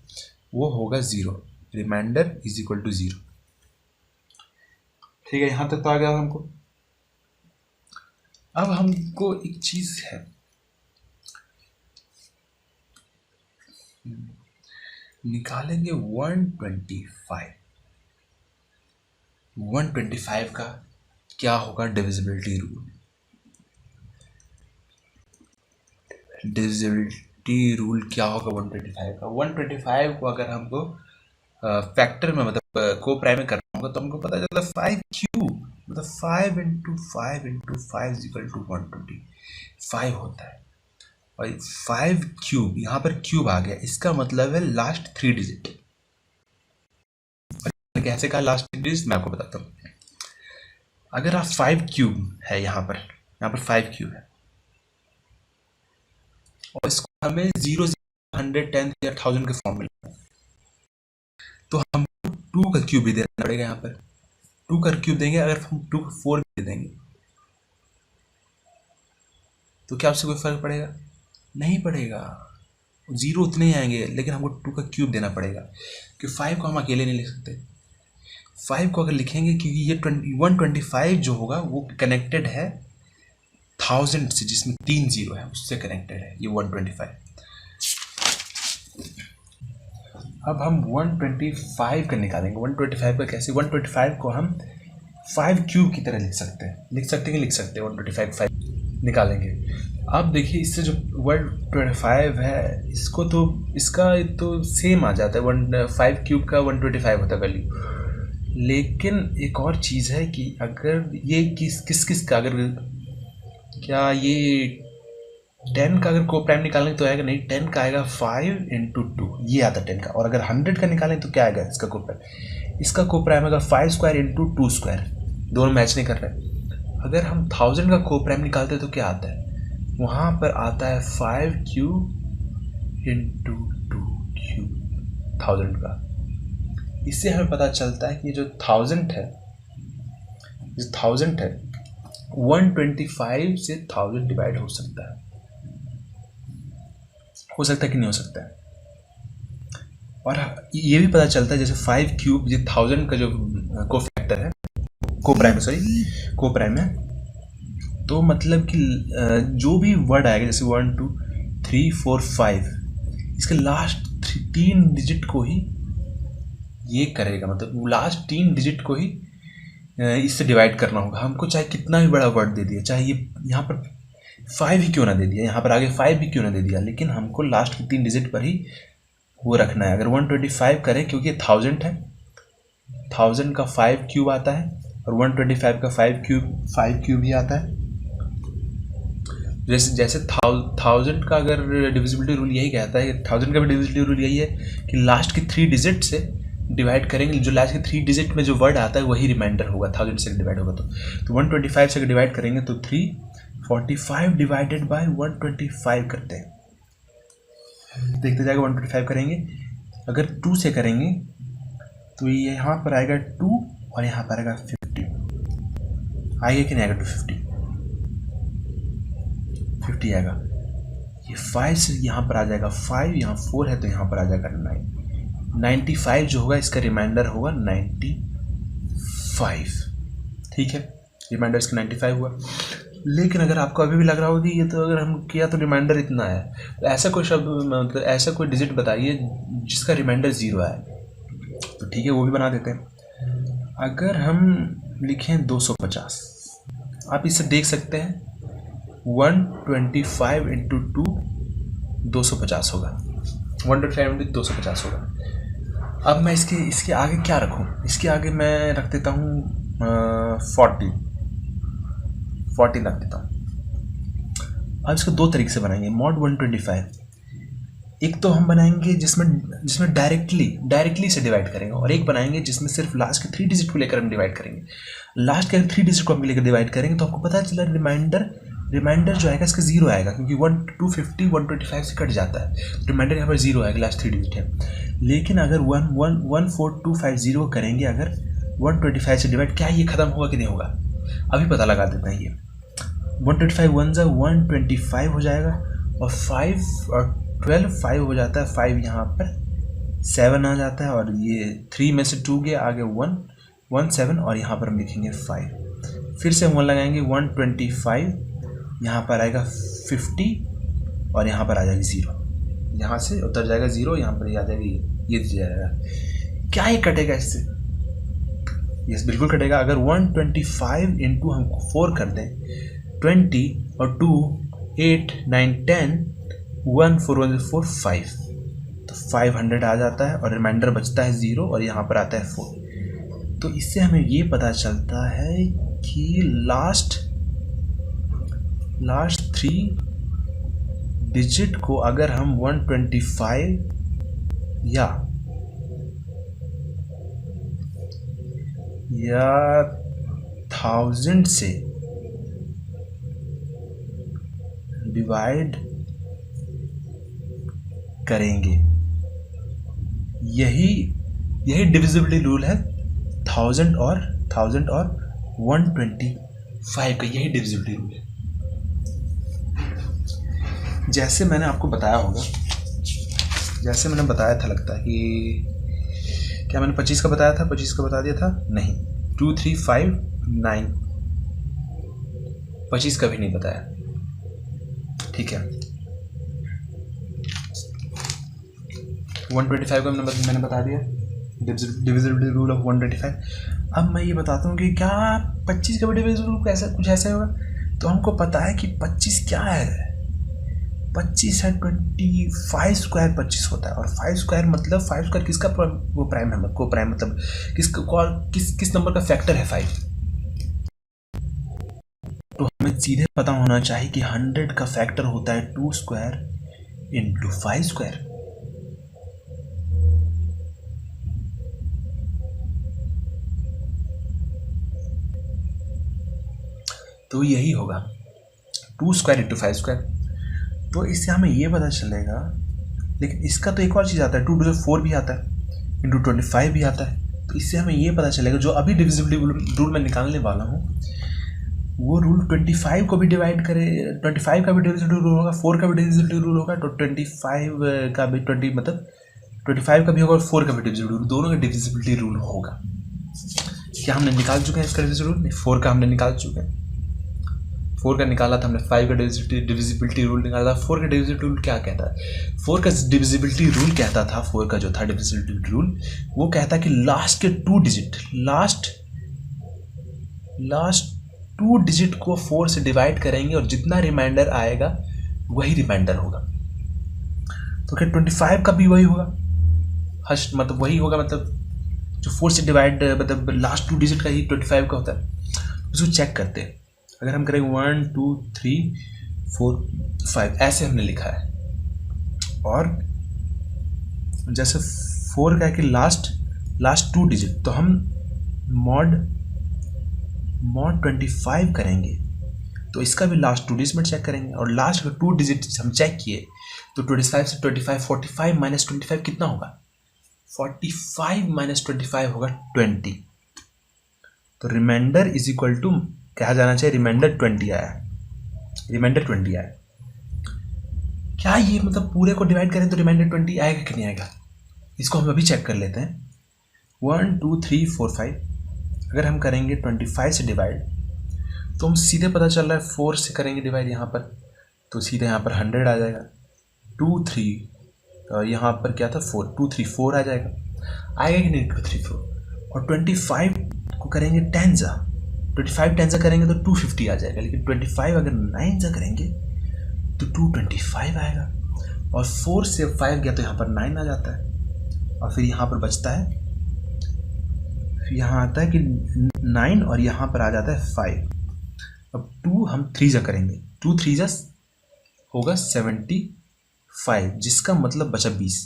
Speaker 1: वो होगा 0, रिमाइंडर इज इक्वल टू 0। ठीक है, यहाँ तक तो आ गया हमको। अब हमको एक चीज़ है, निकालेंगे 125 का क्या होगा डिविजिबिलिटी रूल। डिविजिबिलिटी रूल क्या होगा 125 का। 125 को अगर हमको फैक्टर में मतलब को प्राइम में करना होगा तो हमको पता चलता है 5 क्यूब मतलब 5 इंटू 5 इंटू 5 इक्वल टू 125 होता है। और 5 क्यूब, यहाँ पर क्यूब आ गया, इसका मतलब है लास्ट 3 डिजिट। कैसे कहा लास्ट 3 डिजिट, मैं आपको बताता हूँ। अगर आप 5 क्यूब है यहाँ पर 5 क्यूब है और इसको हमें 0, 100, 10 या 1000 के फॉर्म में, तो हमको 2 का क्यूब भी देना पड़ेगा। यहाँ पर 2 का क्यूब देंगे, अगर हम 2 का 4 भी देंगे तो क्या आपसे कोई फर्क पड़ेगा? नहीं पड़ेगा, 0 उतने ही आएंगे, लेकिन हमको 2 का क्यूब देना पड़ेगा क्योंकि 5 को हम अकेले नहीं लिख सकते। 5 को अगर लिखेंगे क्योंकि ये 125 जो होगा वो कनेक्टेड है 1000 से, जिसमें 3 0 है, उससे कनेक्टेड है ये 125। अब हम 125 का निकालेंगे। 125 का कैसे? 125 को हम 5 क्यूब की तरह लिख सकते हैं 125 5 निकालेंगे। अब देखिए इससे जो 125 है इसको तो इसका तो सेम आ जाता है, 5 क्यूब का 125 होता है वैल्यू। लेकिन एक और चीज़ है कि अगर ये किस का, अगर क्या ये 10 का अगर को प्राइम निकालेंगे तो आएगा नहीं, 10 का आएगा 5 इंटू 2, ये आता है 10 का। और अगर 100 का निकालें तो क्या आएगा इसका को प्राइम? इसका को प्राइम आएगा 5 स्क्वायर इंटू 2 स्क्वायर, दोनों मैच नहीं कर रहे। अगर हम 1000 का को प्राइम निकालते हैं तो क्या आता है? वहाँ पर आता है 5 क्यूब इंटू 2 क्यूब 1000 का। इससे हमें पता चलता है कि जो 1000 है 125 से 1000 डिवाइड हो सकता है कि नहीं हो सकता है। और ये भी पता चलता है जैसे 5 क्यूब ये 1000 का जो को फैक्टर है, को प्राइम है, तो मतलब कि जो भी वर्ड आएगा जैसे 1 2 3 4 5 इसके लास्ट 3 डिजिट को ही ये करेगा, मतलब लास्ट 3 डिजिट को ही इससे डिवाइड करना होगा हमको, चाहे कितना भी बड़ा वर्ड दे दिया, चाहे ये यहाँ पर 5 ही क्यों ना दे दिया, यहाँ पर आगे 5 भी क्यों ना दे दिया, लेकिन हमको लास्ट के 3 डिजिट पर ही वो रखना है। अगर 125 करें क्योंकि 1000 है, 1000 का 5 क्यूब आता है और 125 का 5 क्यूब ही आता है। जैसे 1000 का अगर डिविजिबिलिटी रूल यही कहता है, 1000 का भी डिविजिबिलिटी रूल यही है कि लास्ट के 3 डिजिट से डिवाइड करेंगे, जो लास्ट के 3 डिजिट में जो वर्ड आता है वही रिमाइंडर होगा, 1000 से डिवाइड होगा तो 125 से डिवाइड करेंगे तो 345 डिवाइडेड बाय 125 करते हैं, देखते जाएगा 125 करेंगे। अगर 2 से करेंगे तो ये यहाँ पर आएगा 2 और यहाँ पर आएगा 50, आएगा कि नहीं आएगा? 50 आएगा। ये 5 से यहाँ पर आ जाएगा 5, यहाँ 4 है तो यहाँ पर आ जाएगा 95 जो होगा इसका रिमाइंडर होगा 95। ठीक है, रिमाइंडर इसका 95 हुआ। लेकिन अगर आपको अभी भी लग रहा होगा कि ये तो अगर हम किया तो रिमाइंडर इतना है, तो ऐसा कोई शब्द मतलब ऐसा कोई डिजिट बताइए जिसका रिमाइंडर 0 आए, तो ठीक है वो भी बना देते हैं। अगर हम लिखें 250, आप इससे देख सकते हैं 125 इंटू 2 250 होगा, 125 इंटू 250 होगा। अब मैं इसके आगे क्या रखूँ? इसके आगे मैं रख देता हूँ 14 रख देता हूँ। अब इसको 2 तरीके से बनाएंगे मॉड 125। एक तो हम बनाएंगे जिसमें डायरेक्टली से डिवाइड करेंगे, और एक बनाएंगे जिसमें सिर्फ लास्ट के 3 डिजिट को लेकर हम डिवाइड करेंगे। लास्ट के 3 डिजिट को हम लेकर डिवाइड करेंगे तो आपको पता चला रिमाइंडर जो आएगा इसका 0 आएगा, क्योंकि 250 125 से कट जाता है, रिमाइंडर यहाँ पर 0 आएगा, लास्ट 3 डिजिट है। लेकिन अगर 14250 करेंगे अगर 125 से डिवाइड, क्या ये ख़त्म होगा कि नहीं होगा? अभी पता लगा देते हैं ये। 125 वन जा 125 हो जाएगा, और 5 और 12 5 हो जाता है, 5 यहाँ पर 7 आ जाता है, और ये 3 में से 2 गया, आगे 1 1 7, और यहाँ पर हम लिखेंगे 5। फिर से हम 1 लगाएंगे, 125 यहाँ पर आएगा 50, और यहाँ पर आ जाएगी 0, यहाँ से उतर जाएगा 0, यहाँ पर ये आ जाएगी, ये जाएगा। क्या ये कटेगा इससे? यस, बिल्कुल कटेगा। अगर 125 इंटू हम 4 कर दें, 20 और 2 8 9 10, 1 4 1 4 5, तो 500 आ जाता है, और रिमाइंडर बचता है 0, और यहाँ पर आता है 4। तो इससे हमें ये पता चलता है कि लास्ट 3 डिजिट को अगर हम 125 या 1000 से डिवाइड करेंगे, यही डिविजिबिलिटी रूल है 1000 और 125 का, यही डिविजिबिलिटी रूल है। जैसे मैंने आपको बताया होगा, जैसे मैंने बताया था, लगता है कि क्या मैंने 25 का बताया था, 25 का बता दिया था, नहीं, 2 3 5 9, 25 का भी नहीं बताया, ठीक है। 125 का मैंने बता दिया, डिविजिबिलिटी रूल ऑफ 125। अब मैं ये बताता हूँ कि क्या 25 का भी डिविजिबिलिटी रूल कैसा कुछ ऐसा होगा। तो हमको पता है कि 25 क्या है, 25 है 25 स्क्वायर 25 होता है, और 5 स्क्वायर मतलब 5 स्क्वायर किसका वो प्राइम नंबर को प्राइम मतलब किस नंबर का फैक्टर है 5। तो हमें सीधे पता होना चाहिए कि 100 का फैक्टर होता है 2 स्क्वायर इंटू 5 स्क्वायर। तो यही होगा 2 स्क्वायर इंटू 5 स्क्वायर। तो इससे हमें ये पता चलेगा, लेकिन इसका तो एक और चीज़ आता है, 2 2 4 भी आता है, इंटू 25 भी आता है। तो इससे हमें ये पता चलेगा, जो अभी डिविजिबिलिटी रूल मैं निकालने वाला हूँ, वो रूल 25 को भी डिवाइड करे, 25 का भी डिविजिबिलिटी रूल होगा, 4 का भी डिविजिबिलिटी रूल होगा, तो 25 का भी 20 मतलब 25 का भी होगा, और 4 का भी डिविजिबिलिटी रूल, दोनों का डिविजिबिलिटी रूल होगा। क्या हमने निकाल चुके हैं इसका डिविजिबिलिटी रूल? 4 का हमने निकाल चुके हैं, 4 का निकाला था हमने, 5 का डिविजिबिलिटी रूल निकाला था। 4 का डिविजिबिलिटी रूल क्या कहता है? 4 का डिविजिबिलिटी रूल कहता था, 4 का जो था डिविजिबिलिटी रूल, वो कहता है कि लास्ट के 2 डिजिट, लास्ट 2 डिजिट को 4 से डिवाइड करेंगे, और जितना रिमाइंडर आएगा वही रिमाइंडर होगा। तो क्या 25 का भी वही होगा? हस्ट मतलब वही होगा, मतलब जो 4 से डिवाइड, मतलब लास्ट 2 डिजिट का ही 25 का होता है। उसको चेक करते हैं। अगर हम करेंगे 1 2 3 4 5, ऐसे हमने लिखा है, और जैसे 4 का है कि लास्ट 2 डिजिट, तो हम मॉड 25 करेंगे, तो इसका भी लास्ट 2 डिजिट में चेक करेंगे, और लास्ट का 2 डिजिट हम चेक किए तो 25 से 25, 45 माइनस 25 कितना होगा? 45 माइनस 25 होगा 20। तो रिमाइंडर इज इक्वल टू कहा जाना चाहिए रिमाइंडर 20 आया, रिमाइंडर 20 आया। क्या ये मतलब पूरे को डिवाइड करें तो रिमाइंडर 20 आएगा कि नहीं आएगा? इसको हम अभी चेक कर लेते हैं। 1 2 3 4 5, अगर हम करेंगे 25 से डिवाइड, तो हम सीधे पता चल रहा है 4 से करेंगे डिवाइड यहाँ पर, तो सीधे यहाँ पर 100 आ जाएगा। 2 3 यहाँ पर क्या था 4, 2 3 4 आ जाएगा, आएगा कि नहीं 2 3 4। और 25 को करेंगे 10 जा, 25 10 से करेंगे तो 250 आ जाएगा, लेकिन 25 अगर 9 से करेंगे तो 225 आएगा, और 4 से 5 गया तो यहाँ पर 9 आ जाता है, और फिर यहाँ पर बचता है, फिर यहाँ आता है कि 9, और यहाँ पर आ जाता है 5। अब 2 हम 3 जा करेंगे, 2 3 जा होगा 75, जिसका मतलब बचा 20।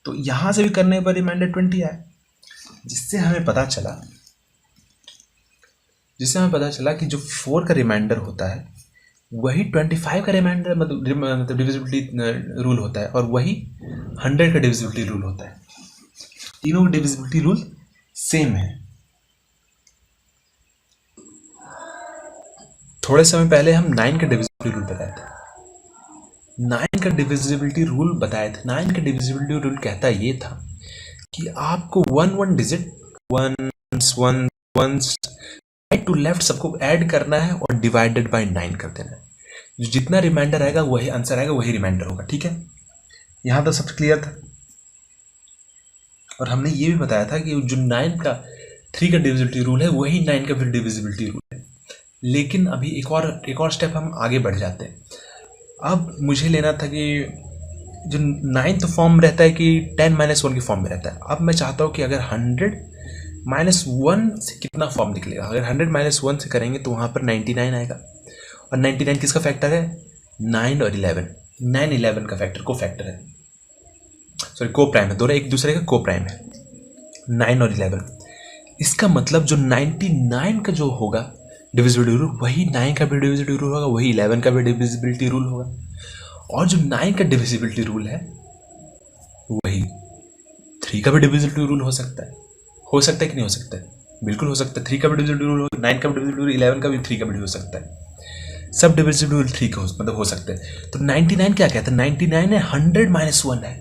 Speaker 1: तो यहाँ से भी करने पर रिमाइंडर 20 आया, जिससे हमें पता चला कि जो 4 का रिमाइंडर होता है वही 25 का रिमाइंडर मतलब डिविजिबिलिटी रूल होता है, और वही 100 का डिविजिबिलिटी रूल होता है। तीनों का डिविजिबिलिटी रूल सेम है। थोड़े समय पहले हम 9 का डिविजिबिलिटी रूल बताए थे। 9 का डिविजिबिलिटी रूल बताए थे। 9 का डिविजिबिलिटी रूल कहता ये था कि आपको one digit once right to left सबको ऐड करना है और डिवाइडेड बाय 9 कर देना है। जो जितना रिमाइंडर आएगा वही आंसर आएगा, वही रिमाइंडर होगा। ठीक है, यहां तक सब क्लियर था। और हमने ये भी बताया था कि जो 3 का डिविजिबिलिटी रूल है वही 9 का फिर डिविजिबिलिटी रूल है। लेकिन अभी एक और स्टेप हम आगे बढ़ जाते हैं। अब मुझे लेना था कि जो 9th फॉर्म रहता है कि 10 - 1 की फॉर्म में रहता है। अब मैं चाहता हूँ कि अगर 100 - 1 से कितना फॉर्म निकलेगा। अगर 100 - 1 से करेंगे तो वहाँ पर 99 आएगा। और 99 किसका फैक्टर है? 9 और 11। 9 11 का फैक्टर को फैक्टर है, सॉरी को प्राइम है, दोनों एक दूसरे का को प्राइम है, 9 और 11। इसका मतलब जो 99 का जो होगा डिविजिबिलिटी रूल वही 9 का भी डिविजिबिलिटी रूल होगा, वही 11 का भी डिविजिबिलिटी रूल होगा। और जो 9 का डिविजिबिलिटी रूल है वही 3 का भी डिविजिबिलिटी रूल हो सकता है। हो सकता है कि नहीं हो सकता है? बिल्कुल हो सकता है। 3 का भी डिविजिबिलिटी रूल हो, 9 का भी डिविजिबिलिटी रूल, 11 का भी, 3 का भी हो सकता है। सब डिविजिबिलिटी रूल 3 का मतलब हो सकते हैं। तो 99 क्या कहता है? 99 है 100 - 1 है,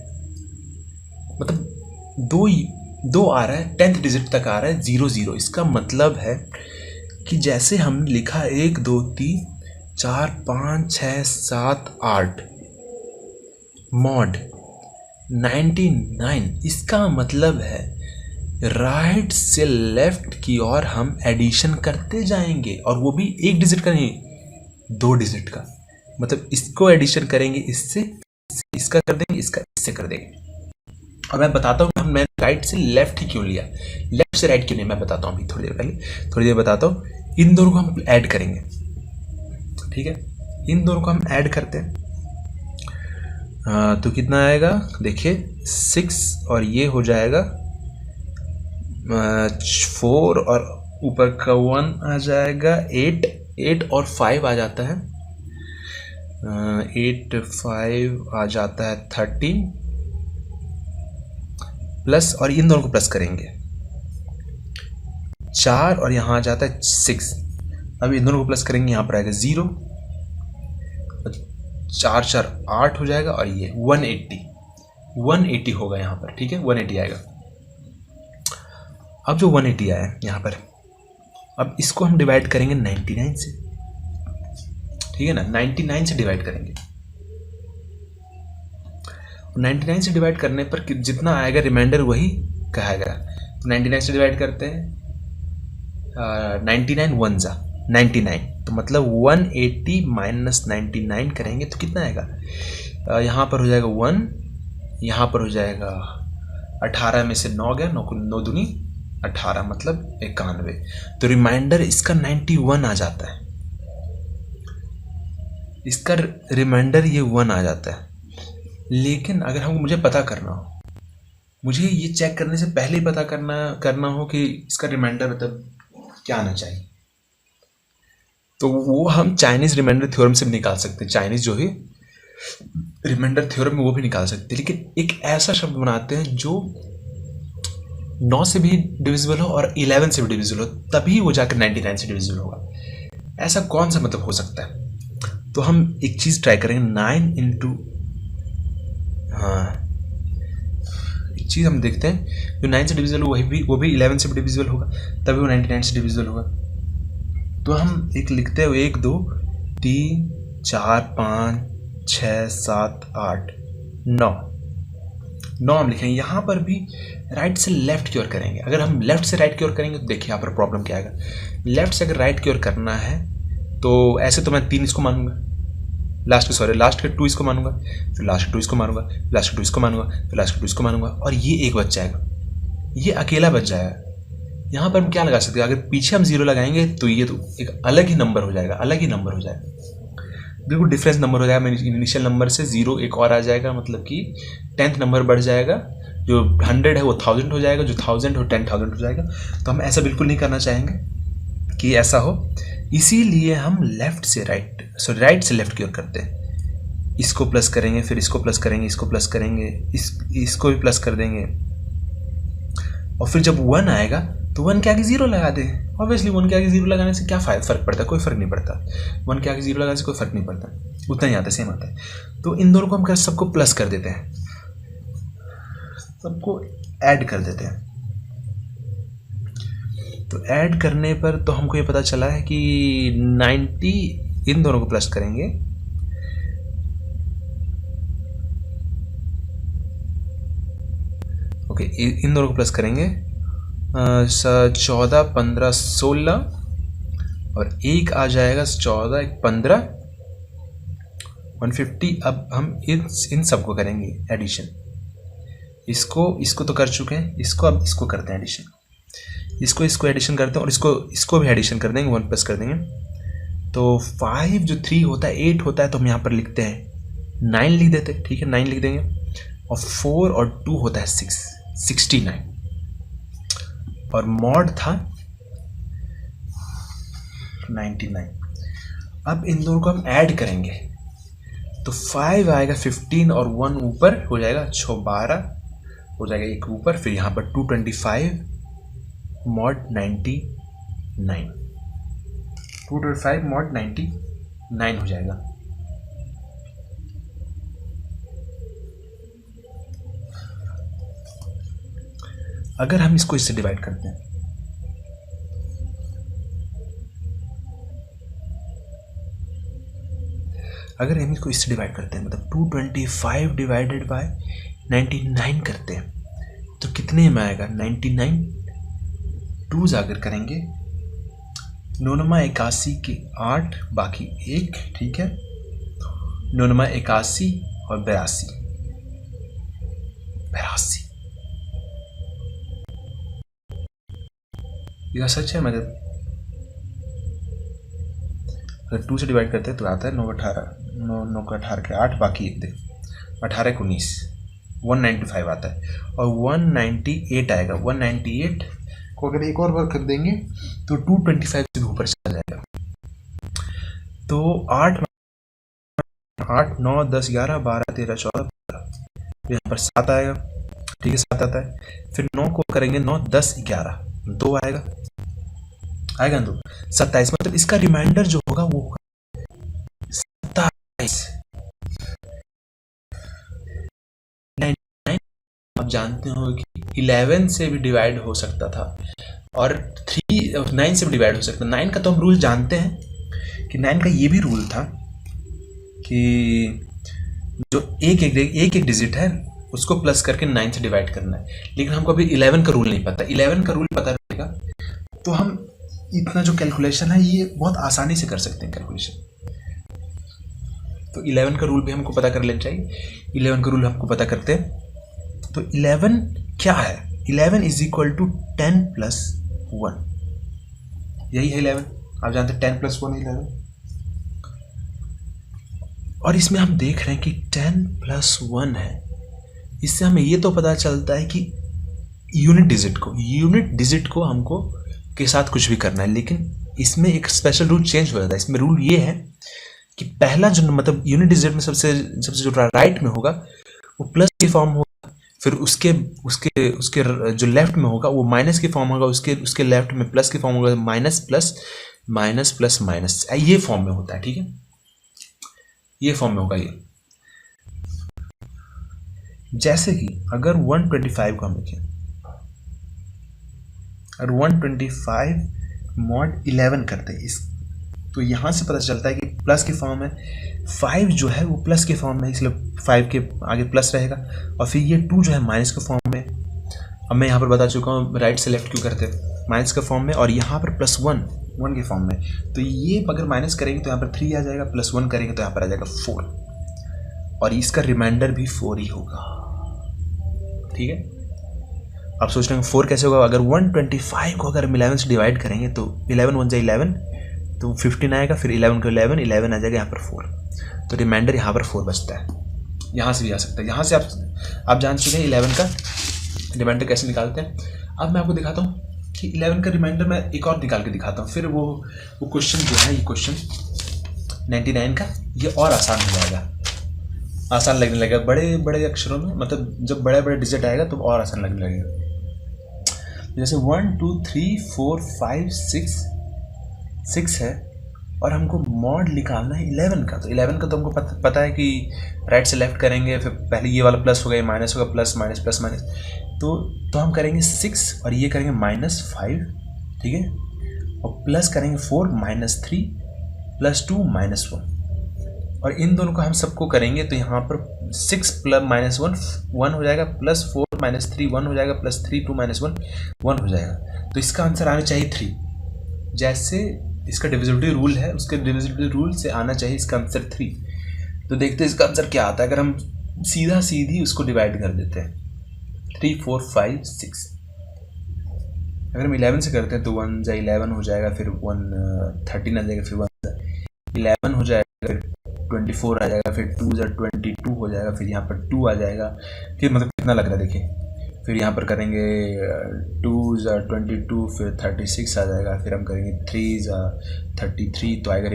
Speaker 1: मतलब दो आ रहा है, 10th डिजिट तक आ रहा है 0 0। इसका मतलब है कि जैसे हमने लिखा 1 2 3 4 5 6 7 8 मॉड 99, इसका मतलब है राइट से लेफ्ट की ओर हम एडिशन करते जाएंगे। और वो भी 1 डिजिट का नहीं, 2 डिजिट का। मतलब इसको एडिशन करेंगे इससे, इसका कर देंगे, इसका इससे कर देंगे। और मैं बताता हूँ मैंने राइट से लेफ्ट ही क्यों लिया, लेफ्ट से राइट क्यों नहीं, मैं बताता हूँ अभी थोड़ी देर बताता हूँ। इन दोनों को हम ऐड करेंगे। ठीक है, इन दोनों को हम ऐड करते हैं। तो कितना आएगा देखिए, 6 और ये हो जाएगा 4 और ऊपर का 1 आ जाएगा 8 और 5 आ जाता है 8 5 आ जाता है 13 प्लस, और इन दोनों को प्लस करेंगे 4 और यहाँ आ जाता है 6। अब इन दोनों को प्लस करेंगे, यहाँ पर आएगा 0, 4 4 8 हो जाएगा। और ये 180 होगा यहाँ पर। ठीक है, 180 आएगा। अब जो 180 आया यहाँ पर, अब इसको हम डिवाइड करेंगे 99 से। ठीक है ना, 99 से डिवाइड करेंगे। 99 से डिवाइड करने पर जितना आएगा रिमाइंडर वही कहेगा। तो 99 से डिवाइड करते हैं 99 1 जा 99, तो मतलब 180 - 99 करेंगे तो कितना आएगा? यहाँ पर हो जाएगा 1, यहाँ पर हो जाएगा 18 में से 9 गया, 9 दूनी 18, मतलब 91। तो रिमाइंडर इसका 91 आ जाता है। इसका रिमाइंडर ये 1 आ जाता है। लेकिन अगर मुझे पता करना हो, मुझे ये चेक करने से पहले ही पता करना हो कि इसका रिमाइंडर मतलब क्या आना चाहिए, तो वो हम चाइनीज रिमाइंडर थ्योरम से भी निकाल सकते हैं। चाइनीज जो है रिमाइंडर थ्योरम में वो भी निकाल सकते हैं। लेकिन एक ऐसा शब्द बनाते हैं जो 9 से भी डिविजिबल हो और 11 से भी डिविजिबल हो, तभी वो जाकर 99 से डिविजिबल होगा। ऐसा कौन सा मतलब हो सकता है? तो हम एक चीज ट्राई करेंगे, 9 इंटू, हाँ एक चीज हम देखते हैं, जो 9 से डिविजिबल हो वो भी 11 से भी डिविजिबल होगा, तभी वो 99 से डिविजिबल होगा। तो हम एक लिखते हैं 1 2 3 4 5 6 7 8 9 हम लिखेंगे। यहाँ पर भी राइट से लेफ्ट की ओर करेंगे। अगर हम लेफ्ट से राइट की ओर करेंगे तो देखिए यहाँ पर प्रॉब्लम क्या आएगा। लेफ्ट से अगर राइट की ओर करना है तो ऐसे तो मैं 3 इसको मानूंगा, लास्ट के 2 इसको मानूंगा, फिर लास्ट के 2 इसको मानूंगा, लास्ट के 2 इसको मानूंगा, फिर लास्ट के 2 इसको मानूंगा, और ये एक बच जाएगा, ये अकेला बच जाएगा। यहाँ पर हम क्या लगा सकते हैं? अगर पीछे हम 0 लगाएंगे तो ये तो एक अलग ही नंबर हो जाएगा, बिल्कुल डिफरेंस नंबर हो जाएगा। इनिशियल नंबर से 0 एक और आ जाएगा, मतलब कि 10th नंबर बढ़ जाएगा। जो 100 है वो 1000 हो जाएगा, जो 1000 हो 10,000 हो जाएगा। तो हम ऐसा बिल्कुल नहीं करना चाहेंगे कि ऐसा हो, इसीलिए हम राइट से लेफ्ट की ओर करते हैं। इसको प्लस करेंगे, फिर इसको प्लस करेंगे, इसको प्लस करेंगे, इसको भी प्लस कर देंगे, और फिर जब 1 आएगा तो 1 के आगे 0 लगा दे। ऑब्वियसली 1 के आगे 0 लगाने से क्या फ़र्क पड़ता है? कोई फ़र्क नहीं पड़ता। 1 के आगे 0 लगाने से कोई फ़र्क नहीं पड़ता, उतना ही आता है, सेम आता है। तो इन दोनों को हम सबको प्लस कर देते हैं, सबको ऐड कर देते हैं। तो ऐड करने पर तो हमको ये पता चला है कि 90, इन दोनों को प्लस करेंगे, ओके, इन दोनों को प्लस करेंगे 14, 15, 16 और एक आ जाएगा 14, 1, 15, 150। अब हम इन सबको करेंगे एडिशन। इसको तो कर चुके हैं, इसको अब इसको करते हैं एडिशन। इसको एडिशन करते हैं और इसको भी एडिशन कर देंगे, 1 प्लस कर देंगे। तो 5 जो 3 होता है 8 होता है, तो हम यहाँ पर लिखते हैं 9 लिख देते हैं, ठीक है, 9 लिख देंगे। और 4 और 2 होता है 6, 69। और मॉड था 99। अब इन दोनों को हम ऐड करेंगे, तो 5 आएगा 15 और 1 ऊपर हो जाएगा 6, 12 हो जाएगा, एक ऊपर, फिर यहाँ पर 225 मॉड 99, 225 मॉड 99 हो जाएगा। अगर हम इसको इससे डिवाइड करते हैं, अगर हम इसको इससे डिवाइड करते हैं, मतलब 225 डिवाइडेड बाय 99 करते हैं, तो कितने में आएगा? 99 2 अगर करेंगे, 9 81 के 8 बाकी 1, ठीक है, 9 81 और 82, यह सच है। मतलब अगर 2 से डिवाइड करते हैं तो आता है 9 का 18 के 8 बाकी 1, देखो 18 के 19, 195 आता है। और 198 आएगा। 198 को अगर एक और बार कर देंगे तो 225 से भी ऊपर चला जाएगा। तो 8, 9, 10, 11, 12, 13, 14, 15, यहाँ पर 7 आएगा, ठीक है, 7 आता है। फिर 9 को करेंगे 9, 10, 11, 2 आएगा ना, 2, 27। मतलब इसका रिमाइंडर जो होगा वो होगा 27। आप जानते हो कि 11 से भी डिवाइड हो सकता था और 9 से भी डिवाइड हो सकता था। 9 का तो हम रूल जानते हैं कि 9 का ये भी रूल था कि जो एक डिजिट है उसको प्लस करके 9 से डिवाइड करना है। लेकिन हमको अभी 11 का रूल नहीं पता। 11 का रूल पता रहेगा तो हम इतना जो कैलकुलेशन है ये बहुत आसानी से कर सकते हैं कैलकुलेशन। तो 11 का रूल भी हमको पता कर लेना चाहिए। 11 का रूल हमको पता करते हैं तो 11 क्या है? 11 इज इक्वल टू 10 प्लस 1, यही है 11। आप जानते हैं 10 प्लस 1 11। और इसमें हम देख रहे हैं कि 10 प्लस 1 है। इससे हमें ये तो पता चलता है कि यूनिट डिजिट को हमको के साथ कुछ भी करना है। लेकिन इसमें एक स्पेशल रूल चेंज हो जाता है। इसमें रूल ये है कि पहला जो मतलब यूनिट डिजिट में सबसे जो राइट में होगा वो प्लस की फॉर्म होगा, फिर उसके जो लेफ्ट में होगा वो माइनस की फॉर्म होगा, उसके लेफ्ट में प्लस की फॉर्म होगा, minus plus minus plus minus, ये फॉर्म में होता है। ठीक है, ये फॉर्म में होगा ये। जैसे कि अगर 125 को हम लिखें, अगर 125 मॉड 11 करते हैं इस, तो यहाँ से पता चलता है कि प्लस की फॉर्म है। 5 जो है वो प्लस के फॉर्म में, इसलिए 5 के आगे प्लस रहेगा। और फिर ये 2 जो है माइनस के फॉर्म में। अब मैं यहाँ पर बता चुका हूँ राइट से लेफ्ट क्यों करते हैं, माइनस के फॉर्म में। और यहाँ पर प्लस 1 के फॉर्म में। तो ये अगर माइनस करेंगे तो यहाँ पर 3 आ जाएगा, प्लस 1 करेंगे तो यहाँ पर आ जाएगा 4, और इसका रिमाइंडर भी 4 ही होगा। ठीक है, आप सोच रहे हैं 4 कैसे होगा? अगर 125 को अगर हम 11 से डिवाइड करेंगे तो 11 1 11 तो 15 आएगा, फिर 11 को 11 आ जाएगा, यहाँ पर 4, तो रिमाइंडर यहाँ पर 4 बचता है। यहाँ से भी आ सकता है। यहाँ से आप जान चुके हैं 11 का रिमाइंडर कैसे निकालते हैं। अब मैं आपको दिखाता हूँ कि 11 का रिमाइंडर मैं एक और निकाल के दिखाता हूँ। फिर वो क्वेश्चन जो है, ये क्वेश्चन 99 का, ये और आसान हो जाएगा, आसान लगने लगेगा बड़े बड़े अक्षरों में। मतलब जब बड़े बड़े डिजिट आएगा तो और आसान लगने लगेगा। जैसे 1 2 3 4 5 6 6 है और हमको मॉड निकालना है 11 का। तो 11 का तो हमको पता है कि राइट से लेफ्ट करेंगे, फिर पहले ये वाला प्लस होगा, ये माइनस होगा, प्लस माइनस प्लस माइनस। तो हम करेंगे 6 और ये करेंगे -5, ठीक है, और प्लस करेंगे 4 -3 +2 -1, और इन दोनों को हम सबको करेंगे तो यहाँ पर 6 + -1 1 हो जाएगा, +4 -3 1 हो जाएगा, +3 2 -1 1 हो जाएगा। तो इसका आंसर आना चाहिए 3। जैसे इसका डिविजिबिलिटी रूल है, उसके डिविजिबिलिटी रूल से आना चाहिए इसका आंसर 3। तो देखते हैं इसका आंसर क्या आता है अगर हम सीधी उसको डिवाइड कर देते हैं। 3 4 5 6 अगर हम 11 से करते हैं तो 1 × 11 हो जाएगा, फिर 1 13 आ जाएगा, फिर 1 11 हो जाएगा, फिर 24 आ जाएगा, फिर 2 × 22 हो जाएगा, फिर यहाँ पर 2 आ जाएगा। फिर मतलब कितना लग रहा है देखिए, फिर यहाँ पर करेंगे 2 × 22, फिर 36 आ जाएगा, फिर हम करेंगे 3 × 33, तो आएगा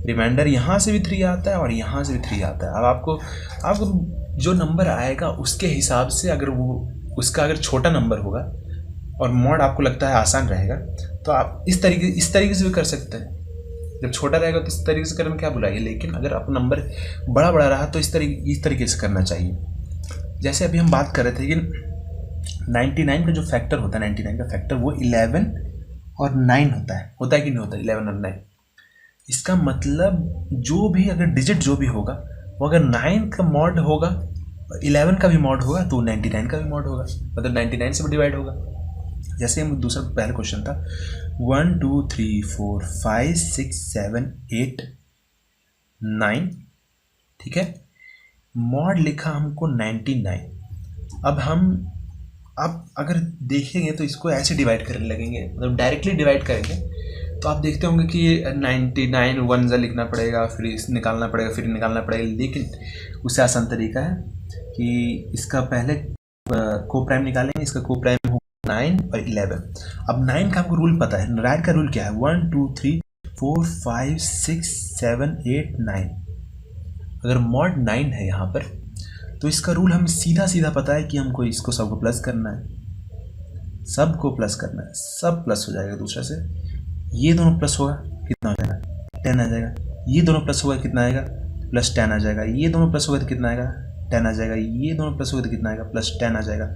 Speaker 1: रिमाइंडर यहाँ से भी 3 आता है और यहाँ से भी 3 आता है। अब आपको जो नंबर आएगा उसके हिसाब से, अगर वो उसका अगर छोटा नंबर होगा और मॉड आपको लगता है आसान रहेगा तो आप इस तरीके से भी कर सकते हैं। जब छोटा रहेगा तो इस तरीके से करने में क्या बुराई है, लेकिन अगर आपका नंबर बड़ा रहा तो इस तरीके से करना चाहिए। जैसे अभी हम बात कर रहे थे कि 99 का जो फैक्टर होता है, 99 का फैक्टर वो 11 और 9 होता है कि नहीं होता, 11 और 9। इसका मतलब जो भी अगर डिजिट जो भी होगा वो अगर 9 का मॉड होगा, 11 का भी मॉड होगा, तो 99 का भी मॉड होगा, मतलब 99 से भी डिवाइड होगा। जैसे हम दूसरा पहला क्वेश्चन था 1 2 3 4 5 6 7 8 9, ठीक है, मॉड लिखा हमको 99। अब अगर देखेंगे तो इसको ऐसे डिवाइड करने लगेंगे, मतलब डायरेक्टली डिवाइड करेंगे तो आप देखते होंगे कि 99 1 ज़ा लिखना पड़ेगा, फिर निकालना पड़ेगा, लेकिन उससे आसान तरीका है कि इसका पहले को प्राइम निकालेंगे, इसका को प्राइम हो 9 और 11। अब 9 का हमको रूल पता है, राइट का रूल क्या है, 1 2 3 4 5 6 7 8 9। अगर मॉड 9 है यहाँ पर तो इसका रूल हमें सीधा पता है कि हमको इसको सबको प्लस करना है, सब प्लस हो जाएगा दूसरा से। ये दोनों प्लस होगा कितना हो जाएगा, 10 आ जाएगा। ये दोनों प्लस होगा कितना आएगा, +10 आ जाएगा। ये दोनों प्लस होगा तो कितना आएगा, 10 आ जाएगा। ये दोनों प्लस होगा तो कितना आएगा, +10 आ जाएगा।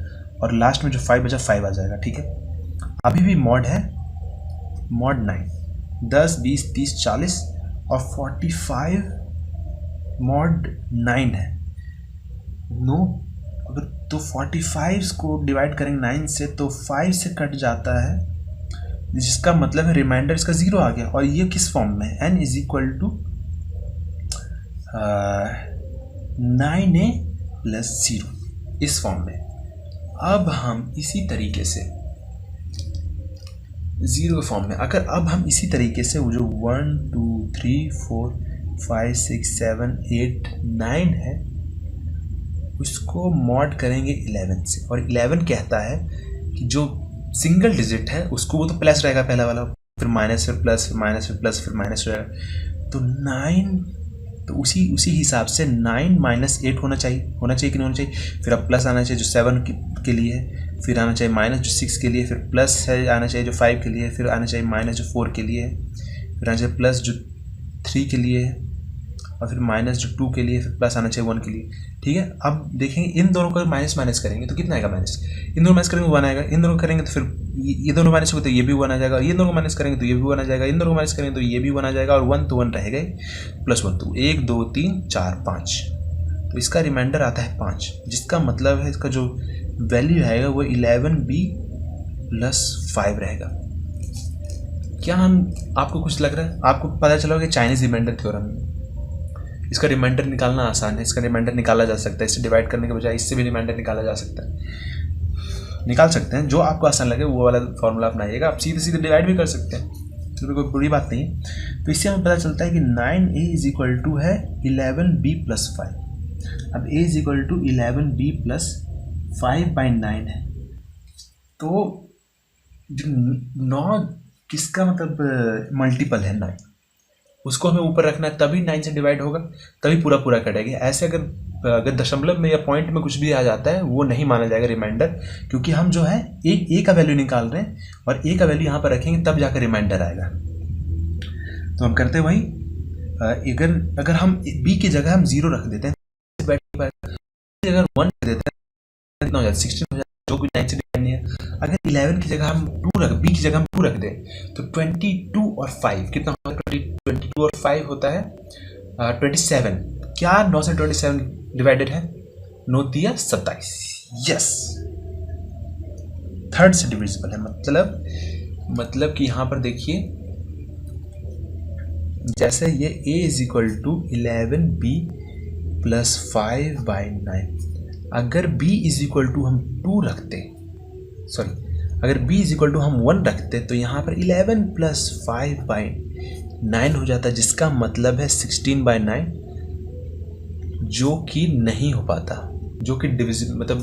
Speaker 1: और लास्ट में जो 5 बचा 5 आ जाएगा, ठीक है। अभी भी मॉड है, मॉड 9 10 20 30 40 और 45 मॉड 9 है। नो, अगर तो 45 को डिवाइड करेंगे 9 से तो 5 से कट जाता है, जिसका मतलब है रिमाइंडर इसका 0 आ गया। और ये किस फॉर्म में है, n = 9a + 0 इस फॉर्म में। अब हम इसी तरीके से 0 के फॉर्म में, अब हम इसी तरीके से वो जो 1 2 3 4 5 6 7 8 9 है उसको मॉड करेंगे 11 से। और 11 कहता है कि जो सिंगल डिजिट है उसको, वो तो प्लस रहेगा पहला वाला, फिर माइनस, फिर प्लस, फिर माइनस, फिर प्लस, फिर माइनस रहेगा। तो 9, तो उसी हिसाब से 9 - 8 होना चाहिए कि नहीं होना चाहिए। फिर अब प्लस आना चाहिए जो 7 के लिए है, फिर आना चाहिए माइनस जो 6 के लिए, फिर प्लस है आना चाहिए जो 5 के लिए, फिर आना चाहिए माइनस जो 4 के लिए है, फिर आना चाहिए प्लस जो 3 के लिए है, और फिर माइनस जो 2 के लिए, फिर प्लस आना चाहिए 1 के लिए, ठीक है। अब देखेंगे इन दोनों को माइनस करेंगे तो कितना आएगा, माइनस। इन दोनों माइनस करेंगे 1 आएगा, इन दोनों करेंगे तो फिर ये दोनों माइनस होगा तो ये भी 1 आ जाएगा, ये दोनों माइनस करेंगे तो ये भी 1 आ जाएगा, इन दोनों माइनस करेंगे तो ये भी 1 आ जाएगा, और 1 तो 1 रहेगा, +1 तो 1 2 3 4 5। तो इसका रिमाइंडर आता है 5, जिसका मतलब है इसका जो वैल्यू आएगा वो 11b + 5 रहेगा। क्या आपको कुछ लग रहा है, आपको पता चला कि चाइनीज रिमाइंडर थ्योरम में इसका रिमाइंडर निकालना आसान है। इसका रिमाइंडर निकाला जा सकता है, इससे डिवाइड करने के बजाय इससे भी रिमाइंडर निकाला जा सकता है, निकाल सकते हैं। जो आपको आसान लगे वो वाला फॉर्मूला अपनाइएगा। आप सीधे डिवाइड भी कर सकते हैं, तो कोई बुरी बात नहीं है। तो इससे हमें पता चलता है कि 9a = है 11b + 5। अब a = 11b + 5/9 है। तो जो 9 किसका मतलब मल्टीपल है 9, उसको हमें ऊपर रखना है, तभी 9 से डिवाइड होगा, तभी पूरा पूरा कटेगा। ऐसे अगर दशमलव में या पॉइंट में कुछ भी आ जाता है वो नहीं माना जाएगा रिमाइंडर, क्योंकि हम जो है ए का वैल्यू निकाल रहे हैं और ए का वैल्यू यहाँ पर रखेंगे तब जाकर रिमाइंडर आएगा। तो हम करते हैं वही, अगर हम बी की जगह हम 0 रख देते हैं, अगर 1 रख देते हैं कितना हो जाता है 16 हो जाता है, जो कुछ 9 से डिवाइड नहीं है। अगर 11 की जगह हम 2 रख, बी की जगह हम 2 रख दें तो 22 और 5 कितना होता है, 22 और 5 होता है 27। क्या 9 से 27 डिवाइडेड है, 9 तिया 27, यस, थर्ड से डिविजिबल है। मतलब कि यहाँ पर देखिए, जैसे ये a is equal to 11b plus 5/9, अगर b इज इक्वल टू हम 2 रखते, अगर b इज इक्वल टू हम 1 रखते तो यहाँ पर 11 प्लस 5/9 हो जाता, जिसका मतलब है 16/9, जो कि नहीं हो पाता, जो कि डिविजिबल मतलब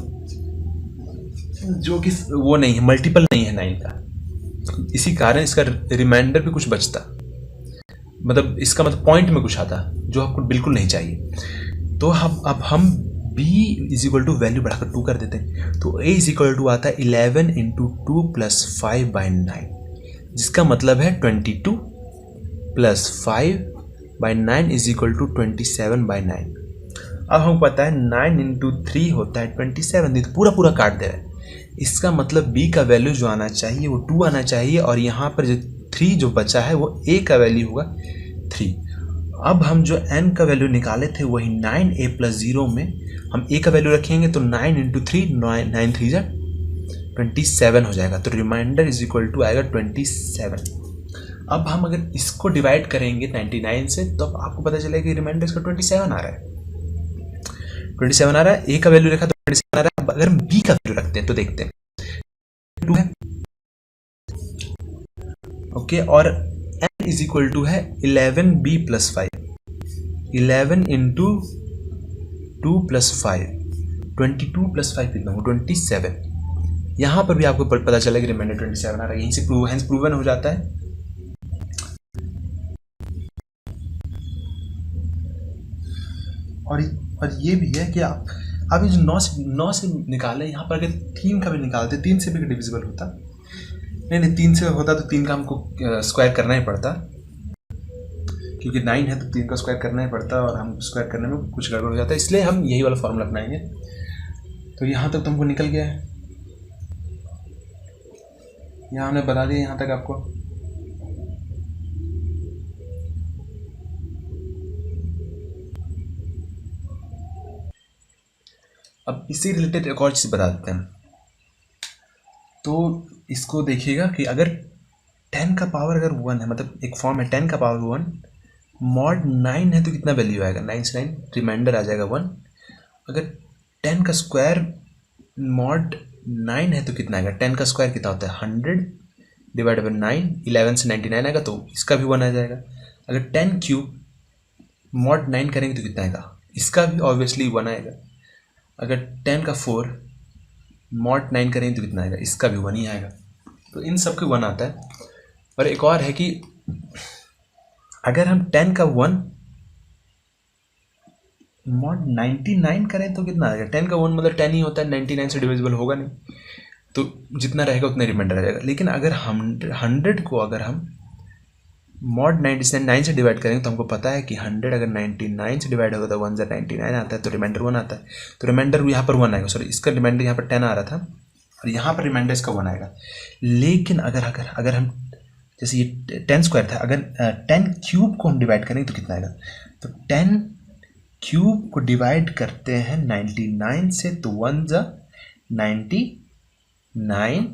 Speaker 1: जो कि वो नहीं है, मल्टीपल नहीं है 9 का। इसी कारण इसका रिमाइंडर भी कुछ बचता, मतलब इसका मतलब पॉइंट में कुछ आता जो आपको बिल्कुल नहीं चाहिए। तो अब हम b is equal to value बढ़ाकर 2 कर देते हैं, तो a इज इक्वल टू आता है 11 इंटू 2 प्लस 5/9, जिसका मतलब है 22 प्लस 5/9 इज इक्वल टू 27/9। अब हमको पता है 9 इंटू 3 होता है 27, तो पूरा काट दे रहा है। इसका मतलब b का वैल्यू जो आना चाहिए वो 2 आना चाहिए, और यहाँ पर जो 3 जो बचा है वो a का वैल्यू होगा 3। अब हम जो n का वैल्यू निकाले थे वही 9a प्लस 0 में हम a का वैल्यू रखेंगे, तो 9 इंटू 3 9 3 27 हो जाएगा, तो रिमाइंडर इज इक्वल टू आएगा 27। अब हम अगर इसको डिवाइड करेंगे 99 से तो अब आपको पता चलेगा कि रिमाइंडर इसका 27 आ रहा है, 27 आ रहा है। a का वैल्यू रखा तो 27 आ रहा है। अब अगर हम b का वैल्यू रखते हैं तो देखते हैं 2 है, ओके, और n इज इक्वल टू है 11b plus 5, 11 into 2 plus 5, 22 plus 5 कितना हो 27। यहाँ पर भी आपको पता चला कि रिमाइंडर 27 आ रहा है, यहीं से प्रूवन हो जाता है। और ये भी है कि आप अभी जो 9 से निकाले, यहाँ पर अगर 3 का भी निकालते, 3 से भी डिविजिबल होता, नहीं 3 से होता तो 3 का हमको स्क्वायर करना ही पड़ता, क्योंकि 9 है तो 3 का स्क्वायर करना ही पड़ता, और हम स्क्वायर करने में कुछ गड़बड़ हो जाता है, इसलिए हम यही वाला फॉर्मूला अपनाएंगे। तो यहाँ तक तुमको निकल गया है, यहाँ हमने बता दिया यहाँ तक आपको। अब इससे रिलेटेड एक और चीज़ बता देते हैं। तो इसको देखिएगा कि अगर 10 का पावर अगर 1 है, मतलब एक फॉर्म है 10 का पावर 1 मॉड 9 है, तो कितना वैल्यू आएगा 9 से 9 रिमाइंडर आ जाएगा 1। अगर 10 का स्क्वायर मॉड 9 है तो कितना आएगा, 10 का स्क्वायर कितना होता है 100 डिवाइड बाई 9, 11 से 99 आएगा, तो इसका भी 1 आ जाएगा। अगर 10 क्यूब मॉड 9 करेंगे तो कितना आएगा, इसका भी ऑब्वियसली 1 आएगा। अगर 10 का 4 मॉड 9 करेंगे तो कितना आएगा, इसका भी 1 ही आएगा। तो इन सब के 1 आता है। और एक और है कि अगर हम 10 का 1 मॉड 99 करें तो कितना आएगा, 10 का 1 मतलब 10 ही होता है, 99 से डिविजिबल होगा नहीं, तो जितना रहेगा उतना रिमाइंडर आ जाएगा। लेकिन अगर हम 100 को अगर हम मॉड 99 से डिवाइड करेंगे तो हमको पता है कि 100 अगर 99 से डिवाइड होगा तो 1 से 99 आता है, तो रिमाइंडर 1 आता है। तो रिमाइंडर यहाँ पर 1 आएगा, सॉरी इसका रिमाइंडर यहाँ पर 10 आ रहा था और यहाँ पर रिमाइंडर इसका 1 आएगा। लेकिन अगर हम जैसे ये 10 स्क्वायर था, अगर 10 क्यूब को हम डिवाइड करेंगे तो कितना आएगा, तो 10 क्यूब को डिवाइड करते हैं 99 से, तो 1 जा 99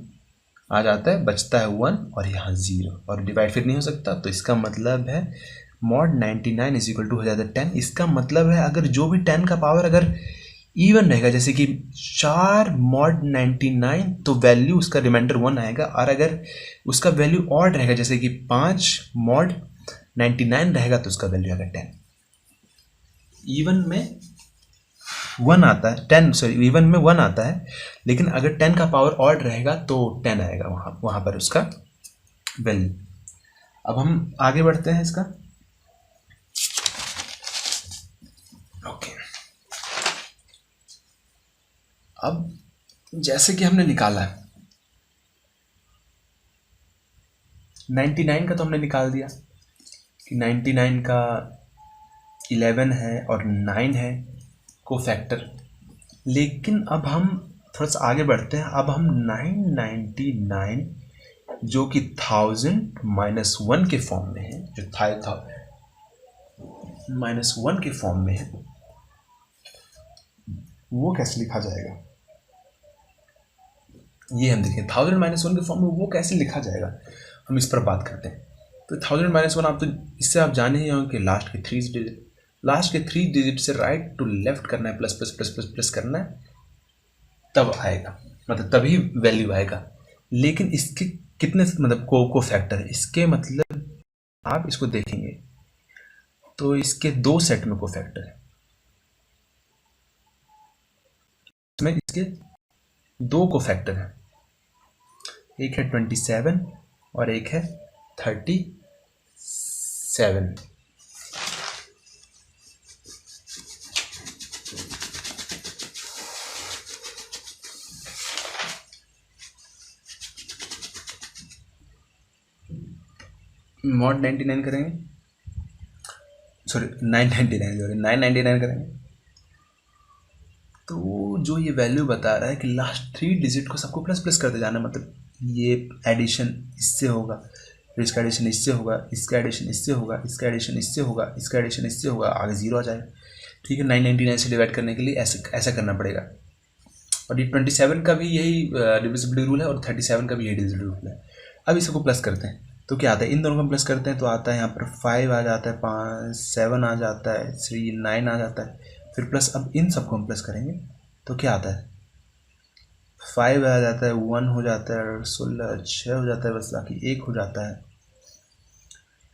Speaker 1: आ जाता है, बचता है 1 और यहाँ 0, और डिवाइड फिर नहीं हो सकता। तो इसका मतलब है मॉड 99 इज इक्वल टू हो जाता है 10। इसका मतलब है अगर जो भी 10 का पावर अगर इवन रहेगा, जैसे कि 4 मॉड 99, तो वैल्यू उसका रिमाइंडर 1 आएगा। और अगर उसका वैल्यू ऑड रहेगा, जैसे कि 5 मॉड 99 रहेगा, तो उसका वैल्यू आएगा 10। इवन में 1 आता है, 10 सॉरी इवन में 1 आता है, लेकिन अगर 10 का पावर ऑड रहेगा तो 10 आएगा वहाँ पर उसका वैल्यू। अब हम आगे बढ़ते हैं इसका। ओके, अब जैसे कि हमने निकाला है 99 का, तो हमने निकाल दिया कि 99 का 11 है और 9 है को फैक्टर। लेकिन अब हम थोड़ा सा आगे बढ़ते हैं। अब हम 999 जो कि 1000 -1 के फॉर्म में है, जो था -1 के फॉर्म में है, वो कैसे लिखा जाएगा, ये हम देखें। 1000 -1 के फॉर्म में वो कैसे लिखा जाएगा, हम इस पर बात करते हैं। तो 1000 -1, आप तो इससे आप जाने ही होंगे कि लास्ट के 3 डिजिट से राइट टू लेफ्ट करना है, plus plus plus plus plus करना है, तब आएगा, मतलब तभी वैल्यू आएगा। लेकिन इसके कितने मतलब को फैक्टर है, इसके मतलब आप इसको देखेंगे तो इसके 2 सेट में को फैक्टर है। इसमें इसके 2 को फैक्टर है, एक है 27 और एक है 37। मॉड 99 करेंगे, सॉरी 999 करेंगे, तो जो ये वैल्यू बता रहा है कि लास्ट 3 डिजिट को सबको प्लस प्लस करते जाना, मतलब ये एडिशन इससे होगा, फिर इसका एडिशन इससे होगा, इसका एडिशन इससे होगा, इसका एडिशन इससे होगा, इसका एडिशन इससे होगा, आगे 0 आ जाएगा। ठीक है, 999 से डिवाइड करने के लिए ऐसा करना पड़ेगा। और ये 27 का भी यही डिविजिबिलिटी रूल है और 37 का भी यही डिविजिबिलिटी रूल है। अब इसको प्लस करते हैं तो क्या आता है, इन दोनों को प्लस करते हैं तो आता है यहाँ पर 5 आ जाता है, 5 7 आ जाता है, 3 9 आ जाता है, फिर प्लस। अब इन सबको हम प्लस करेंगे तो क्या आता है, 5 आ जाता है, 1 हो जाता है, 16 6 हो जाता है, बस बाकी 1 हो जाता है,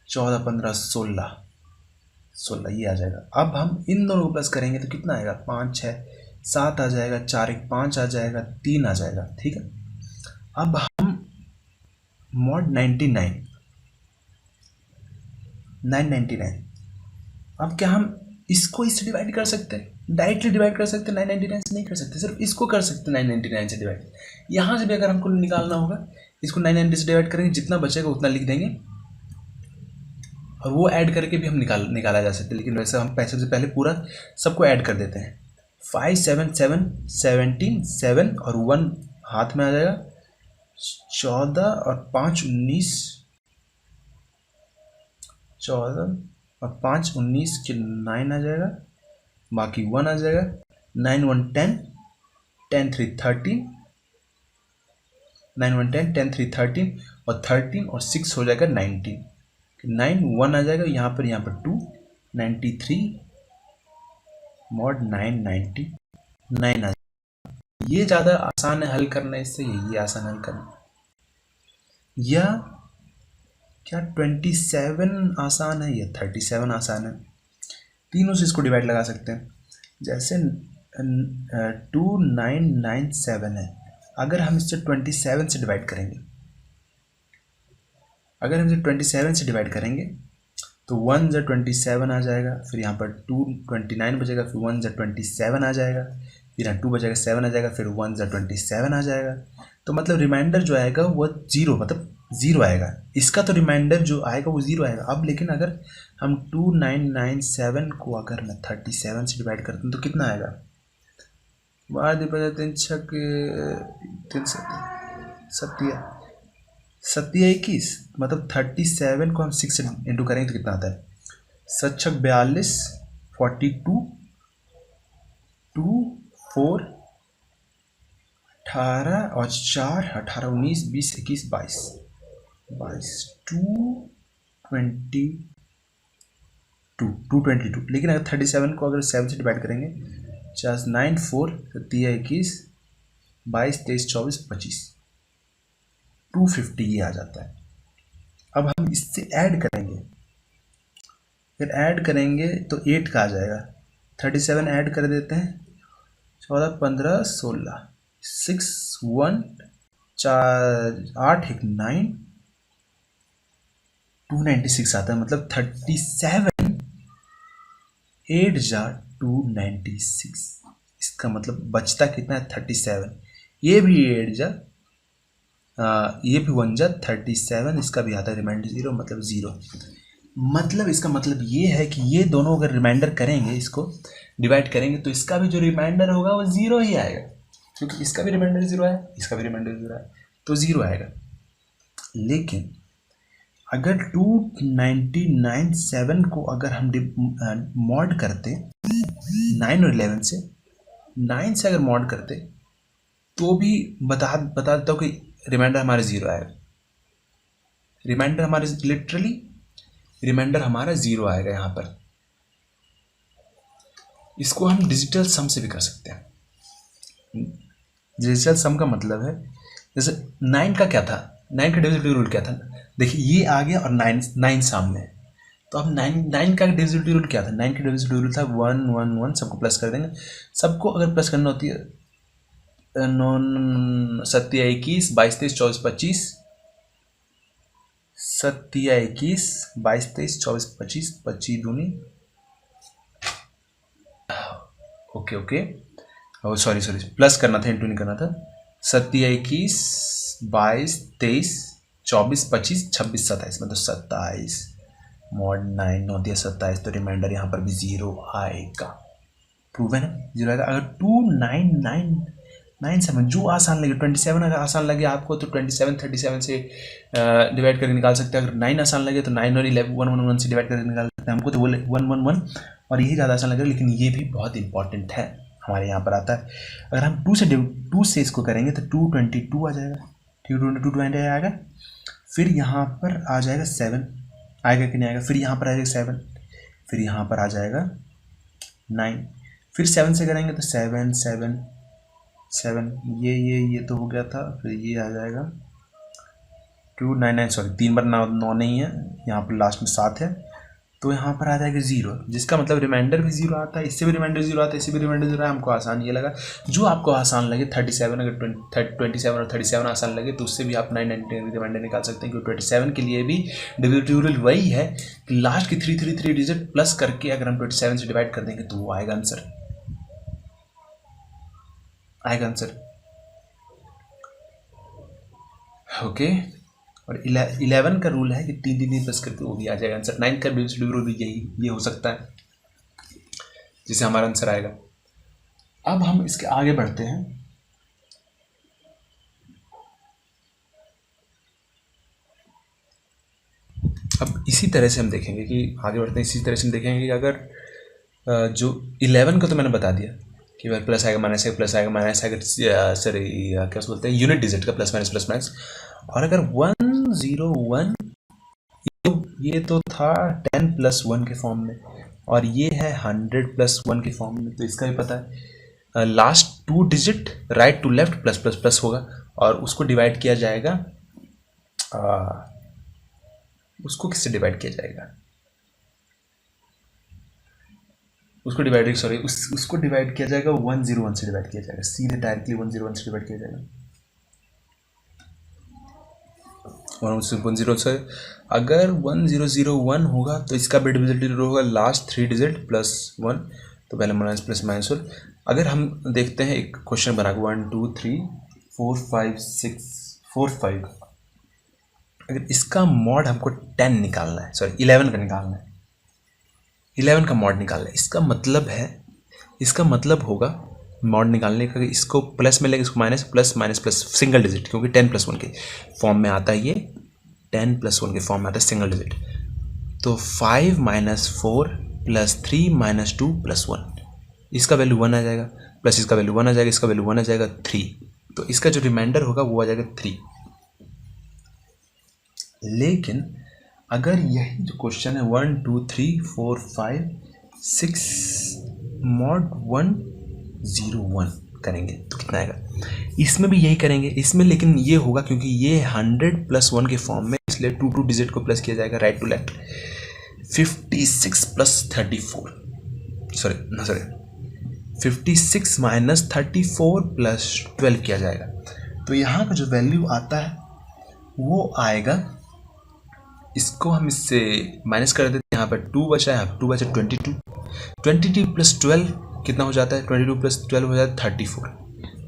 Speaker 1: 14 15 16 ये आ जाएगा। अब हम इन दोनों को प्लस करेंगे तो कितना आएगा, 5 6 7 आ जाएगा, 4 1 5 आ जाएगा, 3 आ जाएगा। ठीक है, अब हम मॉड 999, अब क्या हम इसको इससे डिवाइड कर सकते हैं, डायरेक्टली डिवाइड कर सकते हैं, 999 से नहीं कर सकते, सिर्फ इसको कर सकते हैं 999 से डिवाइड। यहाँ से भी अगर हमको निकालना होगा, इसको 990 से डिवाइड करेंगे, जितना बचेगा उतना लिख देंगे और वो ऐड करके भी हम निकाला जा सकता है। लेकिन वैसे हम पैसे से पहले पूरा सबको ऐड कर देते हैं। 5 7 7 17 7 और 1 हाथ में आ जाएगा, 14 और 5 19, 14 और 5 19 के 9 आ जाएगा, बाकी 1 आ जाएगा, 9 1 10 10 3 13, 9 1 10 10 3 13 और 13 और 6 हो जाएगा 19, 9 1 आ जाएगा, यहाँ पर 2 93 मॉड 999 आ जाएगा। ये ज़्यादा आसान है हल करना, इससे ये आसान हल करना, या क्या 27 आसान है या 37 आसान है, तीनों से इसको डिवाइड लगा सकते हैं। जैसे 2997 है, अगर हम इससे 27 से डिवाइड करेंगे, अगर हम इसे 27 से डिवाइड करेंगे तो 1 ज़ा 27 आ जाएगा, फिर यहाँ पर 2 29 बचेगा, फिर 1 ज़ा 27 आ जाएगा, फिर यहाँ 2 बचेगा, 7 आ जाएगा, फिर 1 ज़ा 27 आ जाएगा। तो मतलब रिमाइंडर जो आएगा वो 0, मतलब 0 आएगा। इसका तो रिमाइंडर जो आएगा वो 0 आएगा। अब लेकिन अगर हम 2997 को अगर मैं 37 से डिवाइड करते हैं तो कितना आएगा, 3 छक 3 सत्या 21, मतलब 37 को हम 6 से इंटू करेंगे तो कितना आता है, 7 छक 42, 42 2 4 18 और 4 18 19 20 21 22 222। लेकिन अगर 37 को अगर 7 से डिवाइड करेंगे, 4 9 4 21 22 23 24 25 250 ये आ जाता है। अब हम इससे ऐड करेंगे, फिर ऐड करेंगे तो 8 का आ जाएगा, 37 ऐड कर देते हैं, 14 15 16 6 1 4 8 1 9 296 आता है। मतलब 37 8 जार 296, इसका मतलब बचता कितना है 37, ये भी 8 जा ये भी 1 जा 37, इसका भी आता है रिमाइंडर 0 मतलब 0। मतलब इसका मतलब ये है कि ये दोनों अगर रिमाइंडर करेंगे, इसको डिवाइड करेंगे तो इसका भी जो रिमाइंडर होगा वो 0 ही आएगा, क्योंकि इसका भी रिमाइंडर 0 है, इसका भी रिमाइंडर 0 है, तो 0 आएगा। लेकिन अगर 299.7 को अगर हम मॉड करते 9 और 11 से, 9 से अगर मॉड करते तो भी बता देता हूँ कि रिमाइंडर हमारा 0 आएगा। रिमाइंडर हमारे लिटरली रिमाइंडर हमारा 0 आएगा यहाँ पर। इसको हम डिजिटल सम से भी कर सकते हैं। डिजिटल सम का मतलब है, जैसे 9 का क्या था, 9 का डिविजिबिलिटी रूल क्या था, देखिए ये आ गया और 9 सामने है, तो अब 9 का डिविजिबिलिटी रूल क्या था, 9 का डिविजिबिलिटी रूल था 1 1 1, सबको प्लस कर देंगे। सबको अगर प्लस करना होती है 7 21 22 23 24 25, 7 21 22 23 24 25, 25 दूनी, ओके सॉरी प्लस करना था, इंटू नहीं करना था। 7 21 22 23 24 25 26 27, मतलब 27 मॉड 9 होती है 27, तो रिमाइंडर यहाँ पर भी 0 आएगा। प्रूव है ना, 0 आएगा। अगर 29997 जो आसान लगे, 27 अगर आसान लगे आपको तो 27 37 से डिवाइड करके निकाल सकते हैं। अगर 9 आसान लगे तो 9 और 11 1 से डिवाइड करके निकाल सकते हैं। हमको तो बोले 1 1 1 और यही ज़्यादा आसान लगे, लेकिन ये भी बहुत इंपॉर्टेंट है, हमारे यहाँ पर आता है। अगर हम 2 से इसको करेंगे तो 222 आ जाएगा, ठीक है, 220 आएगा। फिर यहाँ पर आ जाएगा 7 आएगा कि नहीं आएगा, फिर यहाँ पर आ जाएगा 7, फिर यहाँ पर आ जाएगा 9, फिर 7 से करेंगे तो 7 7 7, ये तो हो गया था, फिर ये आ जाएगा 299, सॉरी 3 बार 9 नहीं है, यहाँ पर लास्ट में 7 है, तो यहाँ पर आ जाएगा 0, जिसका मतलब रिमाइंडर भी 0 आता है, इससे भी रिमाइंडर 0 आता है, इससे भी रिमाइंडर 0 है। हमको आसान ये लगा, जो आपको आसान लगे 37, अगर 27 और 37 आसान लगे तो उससे भी आप 999 रिमाइंडर निकाल सकते हैं, क्योंकि 27 के लिए भी डिविजिबिलिटी रूल वही है कि लास्ट की 3 डिजिट प्लस करके अगर हम 27 से डिवाइड कर देंगे तो वो आएगा आंसर, ओके। और 11 का रूल है कि 3 प्लस करके वो भी आ जाएगा आंसर। 9 का डिविजिबिलिटी रूल भी ये हो सकता है, जिससे हमारा आंसर आएगा। अब हम इसके आगे बढ़ते हैं। अब इसी तरह से हम देखेंगे कि आगे बढ़ते हैं, इसी तरह से हम देखेंगे कि अगर जो 11 का तो मैंने बता दिया कि भाई प्लस आएगा माइनस आएगा, प्लस आएगा माइनस आएगा, सॉरी क्या बोलते हैं, यूनिट डिजिट का प्लस माइनस। और अगर 101, ये तो था 10 + 1 के फॉर्म में, और ये है 100 + 1 के फॉर्म में, तो इसका भी पता है last 2 digit right to left plus plus plus होगा, और उसको डिवाइड किया जाएगा, उसको किससे डिवाइड किया जाएगा, उसको डिवाइड किया जाएगा 101 से डिवाइड किया जाएगा, सीधे डायरेक्टली 101 से डिवाइड किया जाएगा। 101 से अगर 1001 होगा तो इसका भी डिविजिबिलिटी रूल होगा लास्ट 3 डिजिट प्लस 1, तो पहले माइनस प्लस माइनस। और अगर हम देखते हैं एक क्वेश्चन बना के 1 2 3 4 5 6 4 5, अगर इसका मॉड हमको 10 निकालना है, सॉरी 11 का निकालना है, 11 का मॉड निकालना है, इसका मतलब होगा मॉड निकालने का, इसको प्लस में लेंगे, इसको माइनस प्लस सिंगल डिजिट, क्योंकि 10 + 1 के फॉर्म में आता है, ये 10 + 1 के फॉर्म में आता है सिंगल डिजिट, तो 5 - 4 + 3 - 2 + 1, इसका वैल्यू 1 आ जाएगा, प्लस इसका वैल्यू 1 आ जाएगा, इसका वैल्यू 1 आ जाएगा 3, तो इसका जो रिमाइंडर होगा वो आ जाएगा 3। लेकिन अगर यही जो क्वेश्चन है 1 2 3 4 5 6 मॉड 101 करेंगे तो कितना आएगा, इसमें भी यही करेंगे, इसमें लेकिन ये होगा क्योंकि ये 100 + 1 के फॉर्म में, इसलिए 2 डिजिट को प्लस किया जाएगा राइट टू लेफ्ट, 56 + 34, सॉरी 56 - 34 + 12 किया जाएगा, तो यहाँ का जो वैल्यू आता है वो आएगा, इसको हम इससे माइनस कर देते हैं, यहाँ पर 2 बचा है, 2 बचा 22, 22 + 12 कितना हो जाता है? 22 + 12 हो जाता है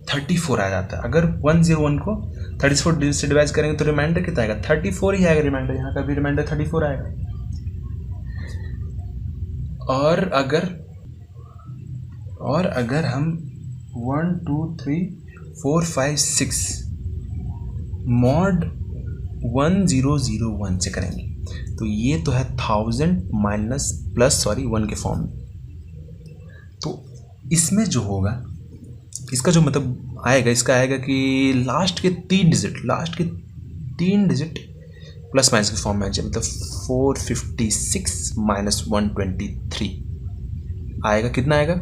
Speaker 1: 34 आ जाता है। अगर 101 को 34 से डिवाइड करेंगे तो रिमाइंडर कितना आएगा? 34 ही आएगा रिमाइंडर, यहाँ का भी रिमाइंडर 34 आएगा। और अगर हम 1 2 3 4 5 6 मॉड 1001 से करेंगे तो ये तो है 1000 माइनस प्लस 1 के फॉर्म में। तो इसमें जो होगा, इसका जो मतलब आएगा, इसका आएगा कि लास्ट के 3 डिजिट प्लस माइनस के फॉर्म में आ जाए, मतलब 456 माइनस 123 आएगा। कितना आएगा?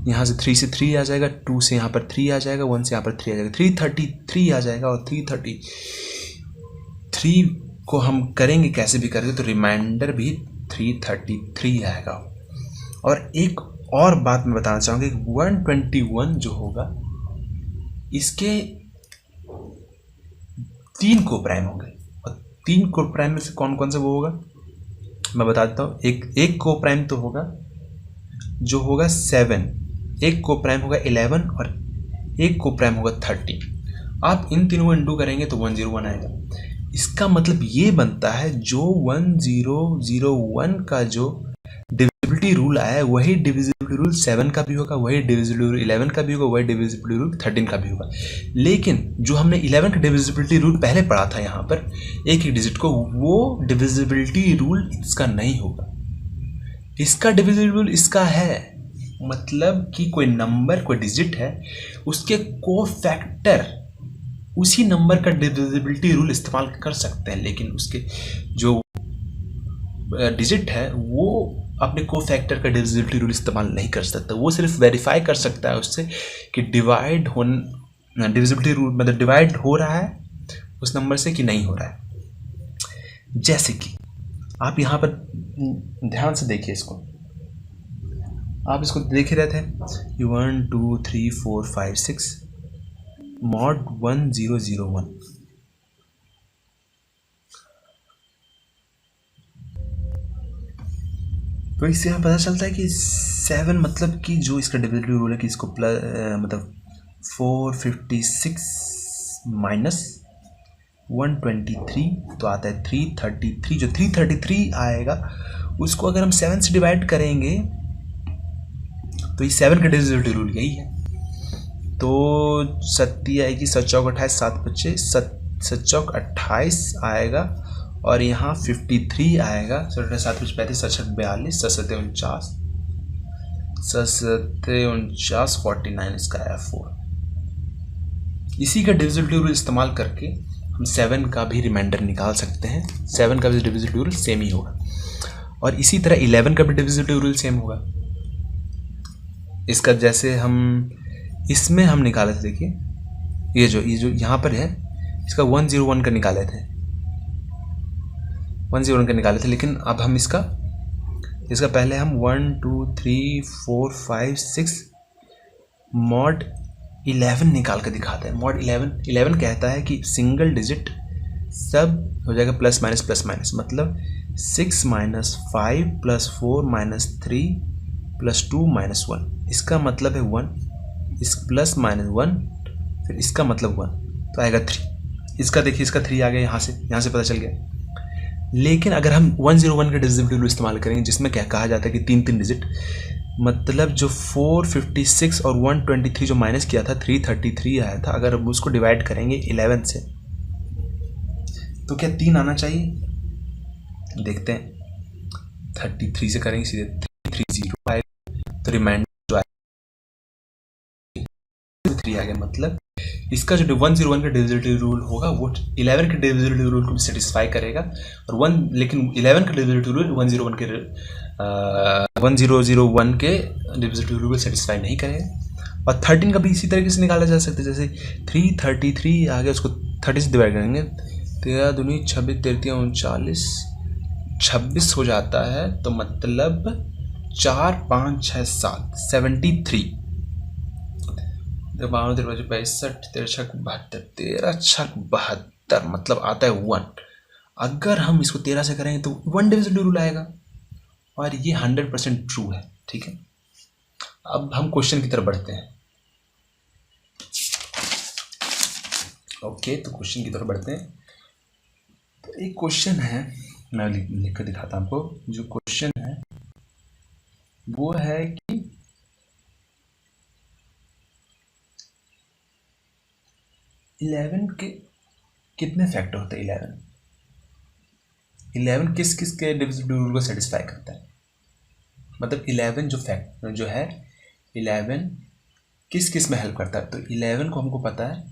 Speaker 1: यहाँ से 3 से 3 आ जाएगा, 2 से यहाँ पर 3 आ जाएगा, 1 से यहाँ पर 3 आ जाएगा, 333 आ जाएगा। और 333 को हम करेंगे कैसे भी करेंगे तो रिमाइंडर भी 333 आएगा। और एक और बात मैं बताना चाहूँगा, 121 जो होगा इसके 3 को प्राइम होंगे, और 3 को प्राइम में से कौन कौन सा वो होगा मैं बता देता हूँ। एक को प्राइम तो होगा जो होगा 7, एक को प्राइम होगा 11 और एक को प्राइम होगा 13। आप इन तीनों को इंटू करेंगे तो 101 आएगा। इसका मतलब ये बनता है जो 1001 का जो डिविजिबिलिटी रूल आया है वही डिविजिबिलिटी रूल 7 का भी होगा, वही डिविजिबिलिटी रूल 11 का भी होगा, वही डिविजिबिलिटी रूल 13 का भी होगा। लेकिन जो हमने 11 का डिविजिबिलिटी रूल पहले पढ़ा था यहाँ पर एक ही डिजिट को, वो डिविजिबिलिटी रूल इसका नहीं होगा। इसका डिविजिबिलिटी रूल इसका है, मतलब कि कोई नंबर, कोई डिजिट है, उसके कोफैक्टर उसी नंबर का डिविजिबिलिटी रूल इस्तेमाल कर सकते हैं, लेकिन उसके जो डिजिट है वो अपने कोफैक्टर का डिविजिबिलिटी रूल इस्तेमाल नहीं कर सकता। वो सिर्फ वेरीफाई कर सकता है उससे कि डिविजिबिलिटी रूल मतलब डिवाइड हो रहा है उस नंबर से कि नहीं हो रहा है। जैसे कि आप यहाँ पर ध्यान से देखिए इसको, आप इसको देख ही रहे थे 1 2 3 4 5 6 मॉड 1001। तो इससे यहाँ पता चलता है कि 7 मतलब कि जो इसका डिविजिबिलिटी रूल है कि इसको प्लस मतलब 456 माइनस 123 तो आता है 333। जो 333 आएगा उसको अगर हम 7 से डिवाइड करेंगे तो ये 7 का डिविजिबिलिटी रूल यही है। तो 7 आएगी, 7 चौक 28, 7 बच्चे 7 चौक 28 आएगा, और यहाँ 53 आएगा, 7 5 35, 7 42, 7 49, 49 49 इसका आया 4। इसी का डिविजिबिलिटी रूल इस्तेमाल करके हम 7 का भी रिमाइंडर निकाल सकते हैं। 7 का भी डिविजिबिलिटी रूल सेम ही होगा, और इसी तरह 11 का भी डिविजिबिलिटी रूल सेम होगा। इसका जैसे हम इसमें हम निकाले थे, देखिए ये जो यहाँ पर है इसका 101 का निकाले थे, 101 का निकाले थे। लेकिन अब हम इसका पहले हम 1 2 3 4 5 6 मॉड 11 निकाल कर दिखाते हैं। मॉड 11 कहता है कि सिंगल डिजिट सब हो जाएगा प्लस माइनस, मतलब 6 minus 5 plus 4 minus 3 plus 2 minus 1, इसका मतलब है 1, इस प्लस माइनस 1, फिर इसका मतलब 1 तो आएगा 3। इसका देखिए, इसका 3 आ गया, यहाँ से पता चल गया। लेकिन अगर हम 101 का डिविजिबिलिटी रूल इस्तेमाल करेंगे जिसमें क्या कहा जाता है कि 3 डिजिट, मतलब जो 456 और 123 जो माइनस किया था 333 आया था, अगर हम उसको डिवाइड करेंगे 11 से तो क्या 3 आना चाहिए? देखते हैं, 33 से करेंगे सीधे 330 आएगा, तो रिमाइंडर जो आएगा 3 आ गया। मतलब इसका जो 101 का डिविजिबिलिटी रूल होगा वो 11 के डिविजिबिलिटी रूल को भी सेटिस्फाई करेगा, और लेकिन 11 का डिविजिबिलिटी रूल 101 के डिविजिबिलिटी रूल को सेटिस्फाई नहीं करेगा। और 13 का भी इसी तरीके से निकाला जा सकता है। जैसे 333 आ गया, उसको 30 से डिवाइड करेंगे, 13 दूनी 26, 13 39, 26 हो जाता है, तो मतलब 4 5 6 7 73, 52 53 65 63 72, 13 72 मतलब आता है 1। अगर हम इसको 13 से करेंगे तो 1 डिविजिबिलिटी रूल आएगा, और ये 100% ट्रू है। ठीक है, अब हम क्वेश्चन की तरफ बढ़ते हैं। ओके, तो क्वेश्चन की तरफ बढ़ते हैं। तो एक क्वेश्चन है, मैं लिख कर दिखाता हूँ आपको। जो क्वेश्चन है वो है कि 11 के कितने फैक्टर होते हैं। 11 किस किस के डिविजिबल रूल को सेटिस्फाई करता है। मतलब 11 जो है 11 किस किस में हेल्प करता है। तो 11 को हमको पता है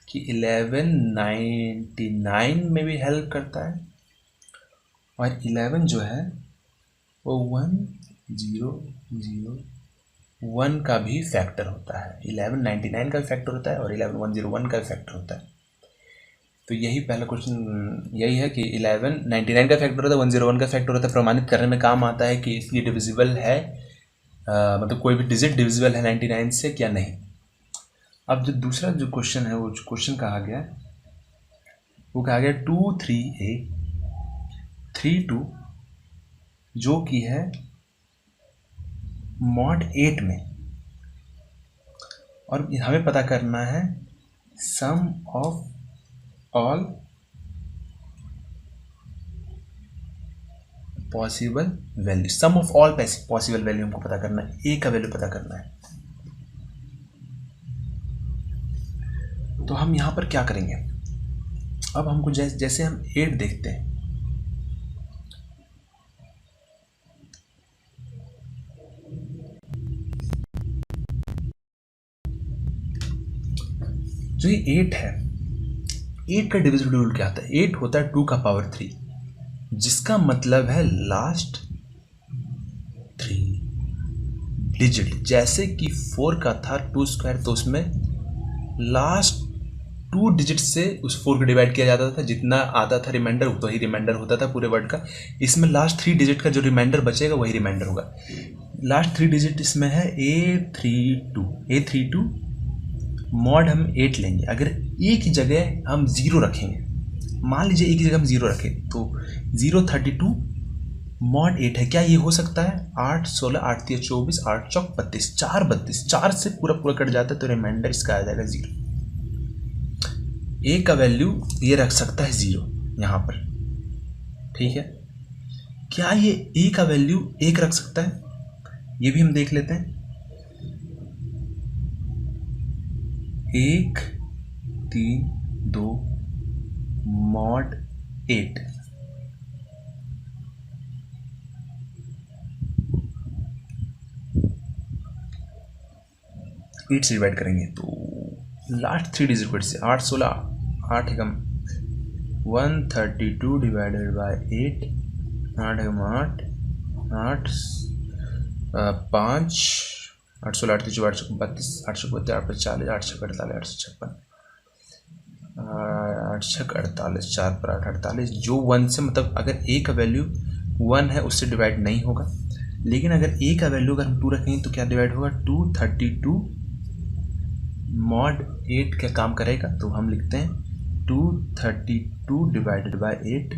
Speaker 1: कि 11 99 में भी हेल्प करता है, और 11 जो है वो 1001 का भी फैक्टर होता है। 11 99 का भी फैक्टर होता है और 11 101 का भी फैक्टर होता है। तो यही पहला क्वेश्चन यही है कि 11 99 का फैक्टर होता है, 101 का फैक्टर होता है। प्रमाणित करने में काम आता है कि ये डिविजिबल है, मतलब कोई भी डिजिट डिविजिबल है 99 से क्या नहीं। अब जो दूसरा जो क्वेश्चन है, वो जो क्वेश्चन कहा गया वो कहा गया 23A32 जो कि है मॉड 8 में, और हमें पता करना है sum of all possible value. Sum of all possible value हमको पता करना है, ए का वैल्यू पता करना है। तो हम यहाँ पर क्या करेंगे, अब हमको जैसे हम 8 देखते हैं, जो ये 8 है, 8 का डिविजिबल रूल क्या होता है। 8 होता है 2 का पावर 3, जिसका मतलब है लास्ट 3 डिजिट। जैसे कि 4 का था 2 स्क्वायर, तो उसमें लास्ट 2 डिजिट से उस 4 को डिवाइड किया जाता था, जितना आता था रिमाइंडर तो ही रिमाइंडर होता था पूरे वर्ड का। इसमें लास्ट 3 डिजिट का जो रिमाइंडर बचेगा वही रिमाइंडर होगा। लास्ट 3 डिजिट इसमें है A32 मॉड हम 8 लेंगे। अगर एक ही जगह हम 0 रखेंगे, मान लीजिए एक ही जगह हम 0 रखें, तो 032 मॉड 8 है। क्या ये हो सकता है। 8 16 8 3 24 8 चौक 32 4 32 4 से पूरा कट जाता है, तो रिमाइंडर इसका आ जाएगा 0। ए का वैल्यू ये रख सकता है 0 यहाँ पर, ठीक है। क्या ये ए का वैल्यू 1 रख सकता है, ये भी हम देख लेते हैं। 1 3 2 मॉड 8, एट से डिवाइड करेंगे तो लास्ट 3 डिजिट को से 8 16 8 एकम 132 डिवाइडेड बाय 8 8 एकम 8 8 5 8 16 8 3 8 32 8 32 8 40 8 6 48 8 6 48 4 पर 8 48, जो 1 से मतलब अगर ए का वैल्यू 1 है उससे डिवाइड नहीं होगा। लेकिन अगर ए का वैल्यू अगर हम 2 रखेंगे तो क्या डिवाइड होगा। 232 मॉड 8 क्या काम करेगा, तो हम लिखते हैं 232 डिवाइडेड बाय 8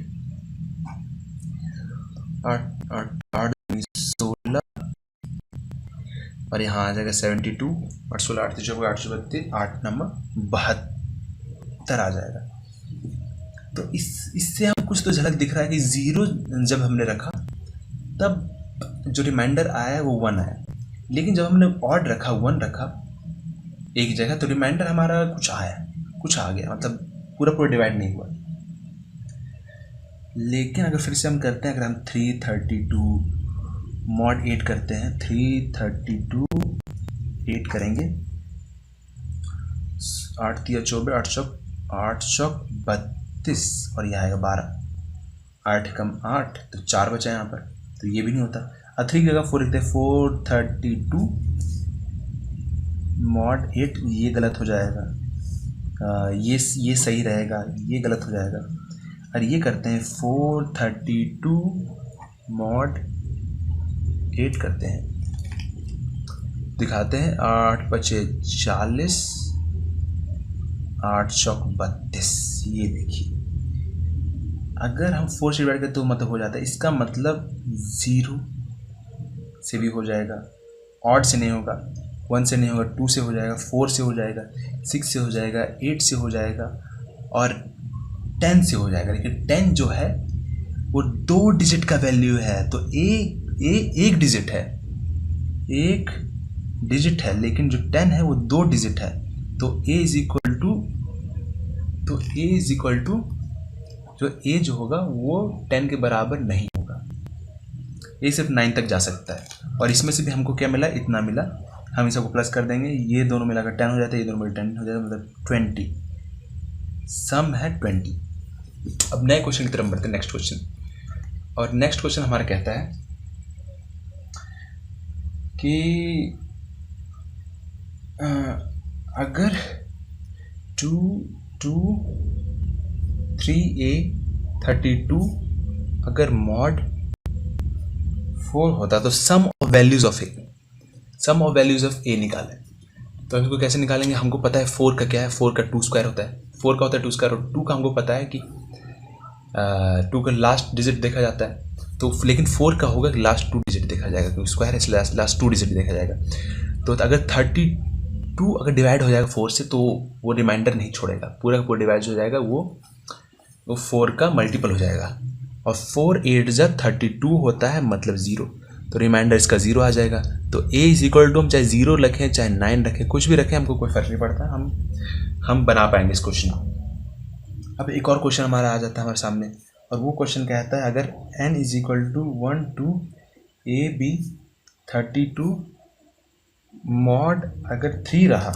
Speaker 1: 8 16 और यहाँ आ जाएगा 72 8 16 8 3 832 8 नंबर 72 आ जाएगा। तो इससे हम कुछ तो झलक दिख रहा है कि 0 जब हमने रखा तब जो रिमाइंडर आया वो 1 आया, लेकिन जब हमने ऑड रखा 1 रखा एक जगह, तो रिमाइंडर हमारा कुछ आ गया, मतलब पूरा डिवाइड नहीं हुआ। लेकिन अगर फिर से हम करते हैं, अगर हम 332 मॉड 8 करते हैं, 332 8 करेंगे 8 3 24 8 चौक 32 और यह आएगा 12 8 कम 8 तो 4 बचा यहाँ पर, तो ये भी नहीं होता। 3 की जगह 4 लिखते हैं 432 मॉड 8, ये गलत हो जाएगा, ये सही रहेगा, ये गलत हो जाएगा। और ये करते हैं 432 मॉड 8 करते हैं, दिखाते हैं 8 बचे 40 8 चौक 32, ये देखिए अगर हम 4 से डिवाइड करें तो मतलब हो जाता है। इसका मतलब 0 से भी हो जाएगा, ऑड से नहीं होगा, 1 से नहीं होगा, 2 से हो जाएगा, 4 से हो जाएगा, 6 से हो जाएगा, 8 से हो जाएगा और 10 से हो जाएगा। लेकिन 10 जो है वो 2 डिजिट का वैल्यू है, तो एक डिजिट है, एक डिजिट है, लेकिन जो 10 है वो 2 डिजिट है। तो a इज इक्वल टू जो a जो होगा वो 10 के बराबर नहीं होगा। a सिर्फ 9 तक जा सकता है और इसमें से भी हमको क्या मिला, इतना मिला। हम इस सबको प्लस कर देंगे, ये दोनों मिलाकर 10 हो जाता है, ये दोनों मिलाकर 10 हो जाता है, मतलब 20। सम है 20। अब नए क्वेश्चन की तरफ बढ़ते हैं, नेक्स्ट क्वेश्चन। और नेक्स्ट क्वेश्चन हमारा कहता है कि अगर 3a 32 अगर मॉड 4 होता तो सम ऑफ वैल्यूज ऑफ ए निकालें। तो हम इसको कैसे निकालेंगे, हमको पता है 4 का क्या है, 4 का 2 स्क्वायर होता है, 4 का होता है 2 स्क्वायर, और 2 का हमको पता है कि 2 का लास्ट डिजिट देखा जाता है। तो लेकिन 4 का होगा कि लास्ट 2 डिजिट देखा जाएगा, क्योंकि स्क्वायर है लास्ट 2 डिजिट देखा जाएगा। तो अगर 32 अगर डिवाइड हो जाएगा 4 से, तो वो रिमाइंडर नहीं छोड़ेगा, पूरा का पूरा डिवाइड हो जाएगा, वो 4 का मल्टीपल हो जाएगा। और 4 8 जब 32 होता है मतलब 0, तो रिमाइंडर इसका 0 आ जाएगा। तो a इज इक्वल टू हम चाहे 0 रखें चाहे 9 रखें, कुछ भी रखें, हमको कोई फर्क नहीं पड़ता, हम बना पाएंगे इस क्वेश्चन को। अब एक और क्वेश्चन हमारा आ जाता है हमारे सामने, और वो क्वेश्चन कहता है अगर n is equal to 1 2 a b 32 mod अगर 3 रहा,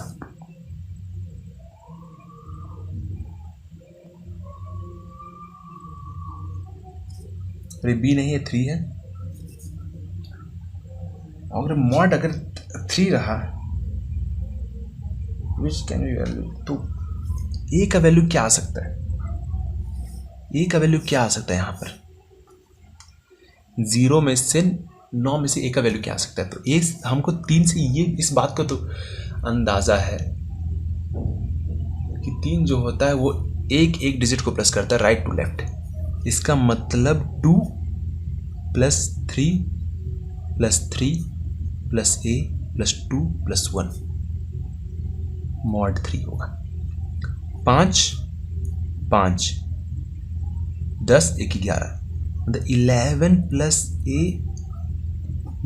Speaker 1: अरे b नहीं है 3 है, अगर मॉड अगर 3 रहा विच कैन बी वैल्यू, तो a का वैल्यू क्या आ सकता है, a का वैल्यू क्या आ सकता है यहाँ पर, 0 में से 9 में से a का वैल्यू क्या आ सकता है। तो a हमको 3 से ये इस बात का तो अंदाज़ा है कि 3 जो होता है वो एक डिजिट को प्लस करता है राइट टू लेफ्ट। इसका मतलब 2 + 3 + 3 + a + 2 + 1 मॉड 3 होगा। 5 5 10 1 11, मतलब 11 + a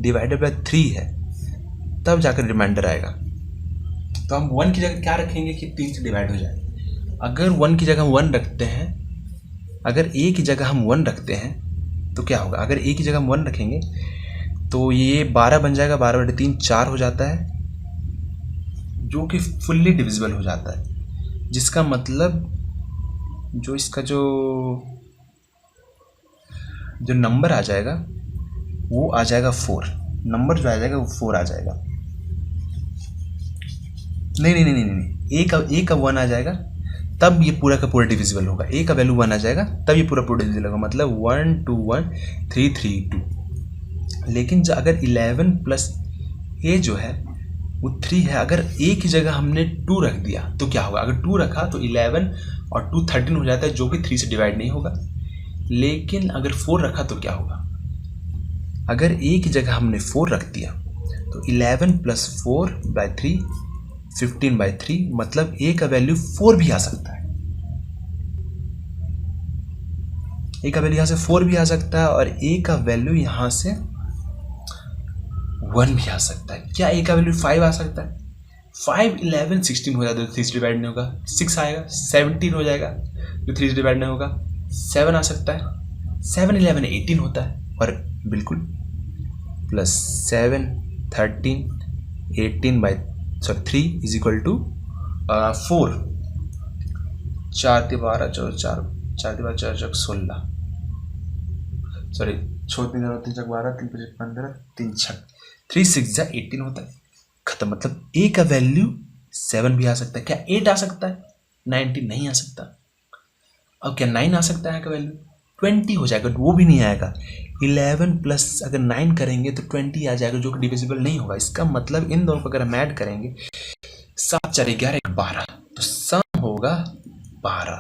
Speaker 1: डिवाइडेड बाय 3 है, तब जाकर रिमाइंडर आएगा। तो हम 1 की जगह क्या रखेंगे कि 3 से डिवाइड हो जाए। अगर 1 की जगह हम 1 रखते हैं, अगर a की जगह हम 1 रखते हैं तो क्या होगा, अगर a की जगह हम 1 रखेंगे तो ये 12 बन जाएगा, 12/3 4 हो जाता है, जो कि फुल्ली डिविजिबल हो जाता है, जिसका मतलब जो इसका जो नंबर आ जाएगा वो आ जाएगा 4, नंबर जो आ जाएगा वो 4 आ जाएगा। नहीं, a का 1 आ जाएगा तब ये पूरा का पूरा डिविजिबल होगा, a का वैल्यू 1 आ जाएगा तब ये पूरा पूरा डिविजिबल होगा, मतलब 1 2 1 3 3 2। लेकिन जो अगर 11 + a जो है वो 3 है, अगर a की जगह हमने 2 रख दिया तो क्या होगा, अगर 2 रखा तो 11 और 2 13 हो जाता है, जो कि 3 से डिवाइड नहीं होगा। लेकिन अगर 4 रखा तो क्या होगा, अगर a की जगह हमने 4 रख दिया तो 11 + 4/3 15/3, मतलब a का वैल्यू 4 भी आ सकता है, a का वैल्यू यहाँ से 4 भी आ सकता है और a का वैल्यू यहाँ से 1 भी आ सकता है। क्या a का वैल्यू 5 आ सकता है, 5 11 16 हो जाता है, 3 से डिवाइड नहीं होगा, 6 आएगा 17 हो जाएगा, जो 3 से डिवाइड नहीं होगा, 7 आ सकता है, 7 11 18 होता है, और बिल्कुल +7 13 3 इज इक्वल टू 4, 4 × 12 4 4 4 × 12 4 4 16, सॉरी 3 × 3 12 3 × 5 15 3 6 3 6 18 होता है, खत्म। मतलब a का वैल्यू 7 भी आ सकता है। क्या 8 आ सकता है, 19 नहीं आ सकता। अब क्या 9 आ सकता है का वैल्यू, 20 हो जाएगा, वो भी नहीं आएगा। 11 + अगर 9 करेंगे तो 20 आ जाएगा, जो कि डिविजिबल नहीं होगा। इसका मतलब इन दोनों को अगर हम ऐड करेंगे 7 4 11 12, तो सम होगा 12।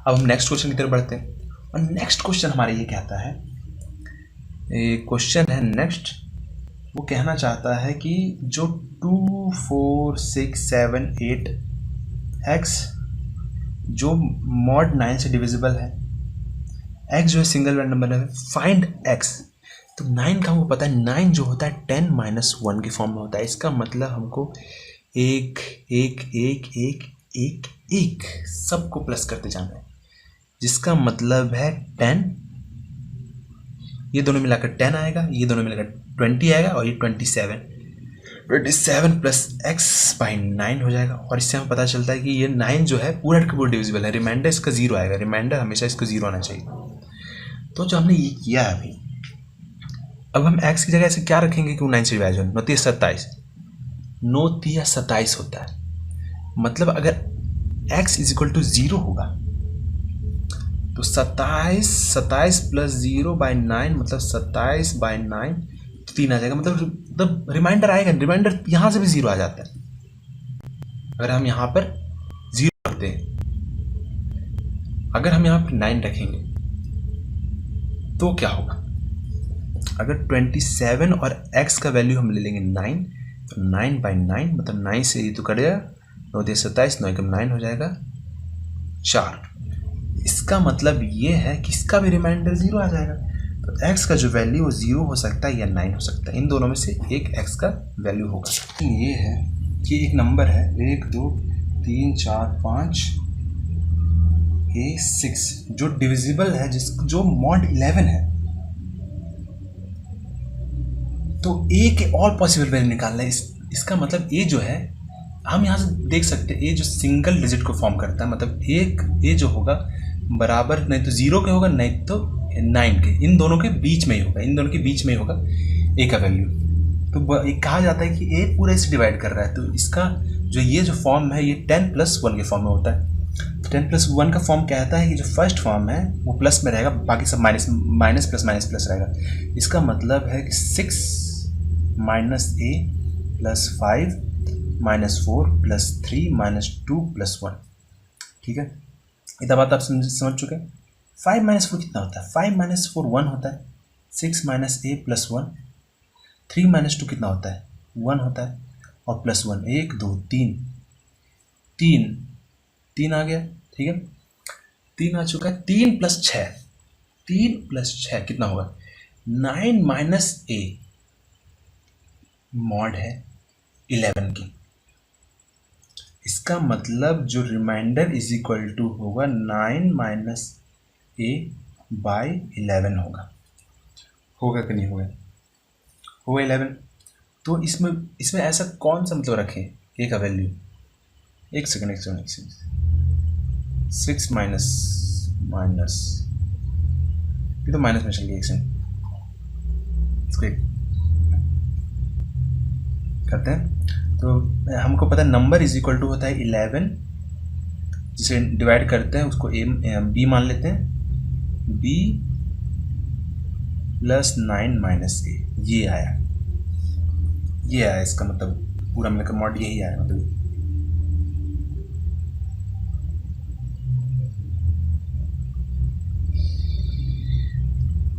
Speaker 1: अब हम नेक्स्ट क्वेश्चन की तरफ बढ़ते हैं, और नेक्स्ट क्वेश्चन हमारा ये कहता है एक क्वेश्चन है नेक्स्ट, वो कहना चाहता है कि जो 2 4 6 7 8 x जो मॉड 9 से डिविजिबल है, x जो है सिंगल वैल्यू नंबर है, फाइंड x। तो 9 का हमको पता है, 9 जो होता है 10 माइनस 1 के फॉर्म में होता है। इसका मतलब हमको एक एक एक एक एक एक सबको प्लस करते जाना है, जिसका मतलब है 10, ये दोनों मिलाकर 10 आएगा, ये दोनों मिलाकर 20 आएगा, और ये 27 प्लस एक्स बाई 9 हो जाएगा। और इससे हमें पता चलता है कि ये 9 जो है पूरा का पूरा डिविजिबल है, रिमाइंडर इसका 0 आएगा, रिमाइंडर हमेशा इसका 0 आना चाहिए। तो जो हमने ये किया है अभी, अब हम x की जगह ऐसे क्या रखेंगे कि 9 से डिवाइड हो, 9 27, 9 तिया 27 होता है। मतलब अगर x इज इक्वल टू 0 होगा तो 27 प्लस 0 बाई 9, मतलब 27 बाई 9 तो 3 आ जाएगा। मतलब रिमाइंडर आएगा, रिमाइंडर यहाँ से भी 0 आ जाता है। अगर हम यहाँ पर 0 रखते हैं, अगर हम यहाँ पर 9 रखेंगे तो क्या होगा, अगर 27 और x का वैल्यू हम ले लेंगे 9, तो 9 बाई 9, मतलब 9 से ये तो कटेगा, 9 तिया 27, 9 एकम 9 हो जाएगा 4। इसका मतलब ये है कि इसका भी रिमाइंडर 0 आ जाएगा। तो x का जो वैल्यू वो 0 हो सकता है या 9 हो सकता है, इन दोनों में से एक x का वैल्यू होगा। ये है कि एक नंबर है 1 2 3 4 5 6 जो डिविजिबल है, जो मॉड 11 है। तो a के ऑल पॉसिबल वैल्यू निकालना है। इसका मतलब a जो है, हम यहाँ से देख सकते हैं a जो सिंगल डिजिट को फॉर्म करता है, मतलब एक a जो होगा बराबर नहीं तो 0 के होगा, नहीं तो 9 के, इन दोनों के बीच में ही होगा, इन दोनों के बीच में ही होगा a का वैल्यू। तो ये कहा जाता है कि a पूरे से डिवाइड कर रहा है, तो इसका जो ये जो फॉर्म है ये 10 प्लस 1 के फॉर्म में होता है। 10 प्लस 1 का फॉर्म कहता है कि जो फर्स्ट फॉर्म है वो प्लस में रहेगा, बाकी सब माइनस प्लस रहेगा। इसका मतलब है कि 6 minus a plus 5 minus 4 plus 3 minus 2 plus 1। ठीक है, इतना बात आप समझ चुके हैं। 5 माइनस 4 कितना होता है, 5 माइनस 4 1 होता है, 6 माइनस a प्लस 1, 3 माइनस 2 कितना होता है 1 होता है, और प्लस 1, 1 2 3 3 आ गया। ठीक है, 3 आ चुका है। 3 प्लस 6, 3 प्लस 6 कितना होगा, 9 माइनस a मॉड है 11 की। इसका मतलब जो रिमाइंडर इज इक्वल टू होगा 9 माइनस a बाई 11 होगा कि नहीं होगा 11। तो इसमें ऐसा कौन सा मतलब रखें a का वैल्यू, एक सेकेंड 6 माइनस ये तो माइनस में चल गया, एक सेकेंड इसको एक करते हैं। तो हमको पता है नंबर इज इक्वल टू होता है 11, जिसे डिवाइड करते हैं उसको b मान लेते हैं, b प्लस 9 माइनस a, ये आया इसका मतलब पूरा मिलकर मॉड यही आया, मतलब